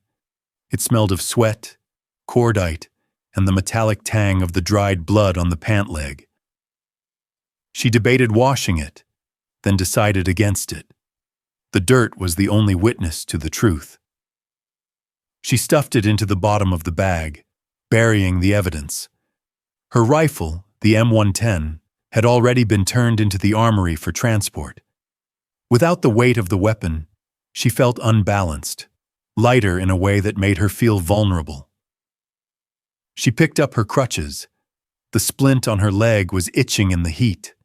It smelled of sweat, cordite, and the metallic tang of the dried blood on the pant leg. She debated washing it, then decided against it. The dirt was the only witness to the truth. She stuffed it into the bottom of the bag, burying the evidence. Her rifle, the M110, had already been turned into the armory for transport. Without the weight of the weapon, she felt unbalanced, lighter in a way that made her feel vulnerable. She picked up her crutches. The splint on her leg was itching in the heat,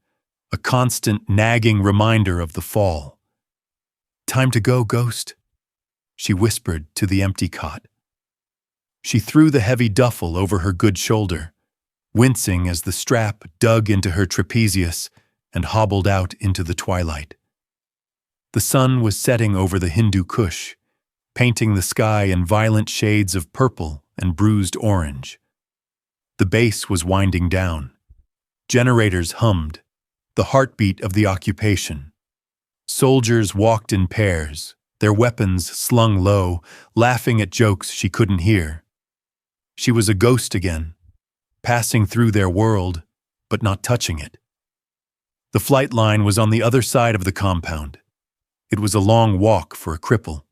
a constant nagging reminder of the fall. "Time to go, Ghost," she whispered to the empty cot. She threw the heavy duffel over her good shoulder, wincing as the strap dug into her trapezius and hobbled out into the twilight. The sun was setting over the Hindu Kush, painting the sky in violent shades of purple and bruised orange. The base was winding down. Generators hummed, the heartbeat of the occupation. Soldiers walked in pairs, their weapons slung low, laughing at jokes she couldn't hear. She was a ghost again, passing through their world, but not touching it. The flight line was on the other side of the compound. It was a long walk for a cripple.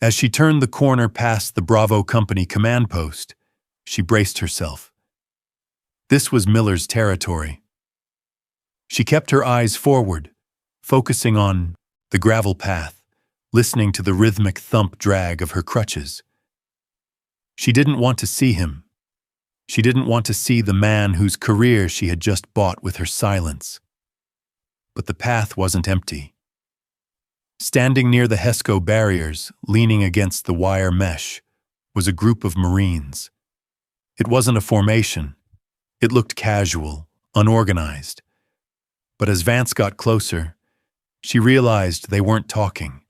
As she turned the corner past the Bravo Company command post, she braced herself. This was Miller's territory. She kept her eyes forward, focusing on the gravel path, listening to the rhythmic thump drag of her crutches. She didn't want to see him. She didn't want to see the man whose career she had just bought with her silence. But the path wasn't empty. Standing near the HESCO barriers, leaning against the wire mesh, was a group of Marines. It wasn't a formation. It looked casual, unorganized. But as Vance got closer, she realized they weren't talking.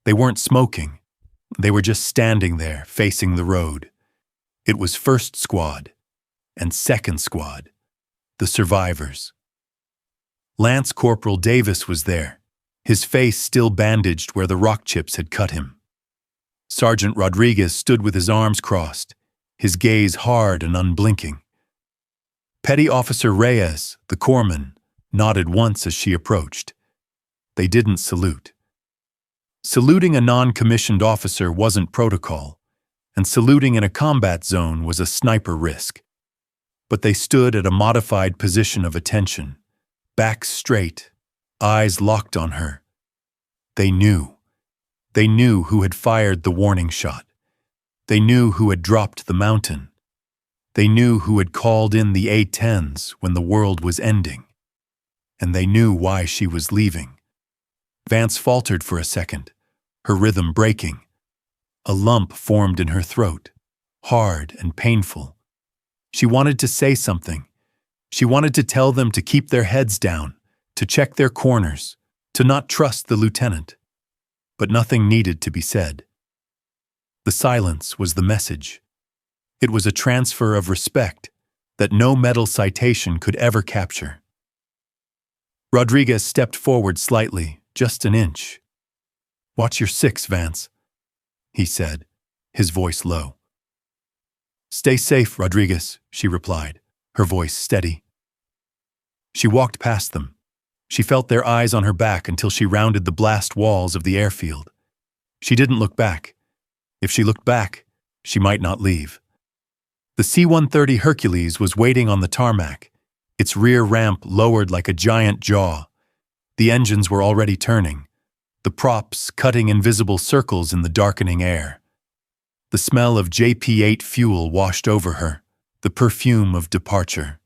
They weren't smoking. They were just standing there, facing the road. It was First Squad and Second Squad, the survivors. Lance Corporal Davis was there, his face still bandaged where the rock chips had cut him. Sergeant Rodriguez stood with his arms crossed, his gaze hard and unblinking. Petty Officer Reyes, the corpsman, nodded once as she approached. They didn't salute. Saluting a non-commissioned officer wasn't protocol, and saluting in a combat zone was a sniper risk. But they stood at a modified position of attention, backs straight, eyes locked on her. They knew. They knew who had fired the warning shot. They knew who had dropped the mountain. They knew who had called in the A-10s when the world was ending. And they knew why she was leaving. Vance faltered for a second, her rhythm breaking. A lump formed in her throat, hard and painful. She wanted to say something. She wanted to tell them to keep their heads down, to check their corners, to not trust the lieutenant. But nothing needed to be said. The silence was the message. It was a transfer of respect that no medal citation could ever capture. Rodriguez stepped forward slightly, just an inch. "Watch your six, Vance," he said, his voice low. "Stay safe, Rodriguez," she replied, her voice steady. She walked past them. She felt their eyes on her back until she rounded the blast walls of the airfield. She didn't look back. If she looked back, she might not leave. The C-130 Hercules was waiting on the tarmac, its rear ramp lowered like a giant jaw. The engines were already turning, the props cutting invisible circles in the darkening air. The smell of JP-8 fuel washed over her, the perfume of departure.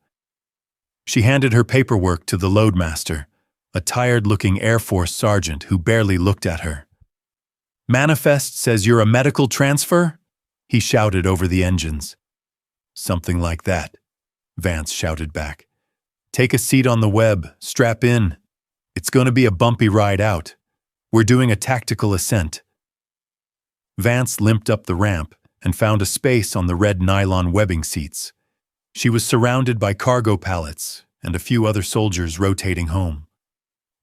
She handed her paperwork to the loadmaster, a tired-looking Air Force sergeant who barely looked at her. "Manifest says you're a medical transfer?" he shouted over the engines. "Something like that," Vance shouted back. "Take a seat on the web, strap in. It's going to be a bumpy ride out. We're doing a tactical ascent." Vance limped up the ramp and found a space on the red nylon webbing seats. She was surrounded by cargo pallets and a few other soldiers rotating home.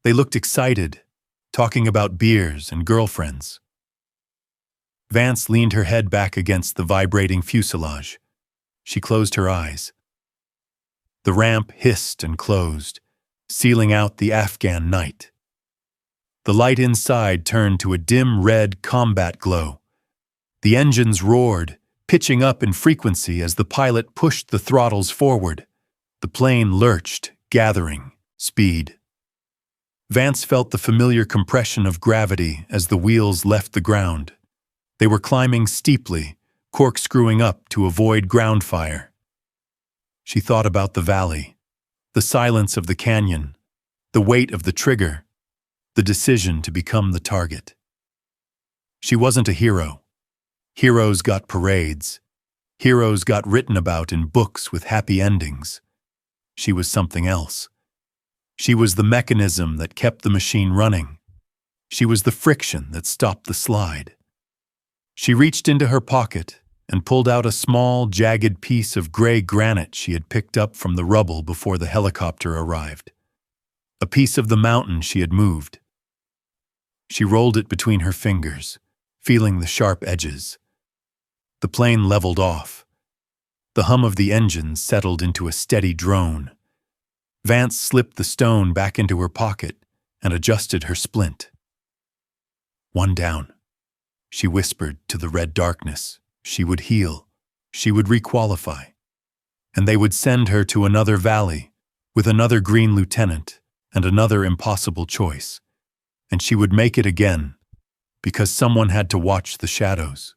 They looked excited, talking about beers and girlfriends. Vance leaned her head back against the vibrating fuselage. She closed her eyes. The ramp hissed and closed, sealing out the Afghan night. The light inside turned to a dim red combat glow. The engines roared, pitching up in frequency as the pilot pushed the throttles forward. The plane lurched, gathering speed. Vance felt the familiar compression of gravity as the wheels left the ground. They were climbing steeply, corkscrewing up to avoid ground fire. She thought about the valley, the silence of the canyon, the weight of the trigger, the decision to become the target. She wasn't a hero. Heroes got parades. Heroes got written about in books with happy endings. She was something else. She was the mechanism that kept the machine running. She was the friction that stopped the slide. She reached into her pocket and pulled out a small, jagged piece of gray granite she had picked up from the rubble before the helicopter arrived. A piece of the mountain she had moved. She rolled it between her fingers, feeling the sharp edges. The plane leveled off. The hum of the engine settled into a steady drone. Vance slipped the stone back into her pocket and adjusted her splint. One down. She whispered to the red darkness. She would heal. She would requalify. And they would send her to another valley with another green lieutenant and another impossible choice. And she would make it again because someone had to watch the shadows.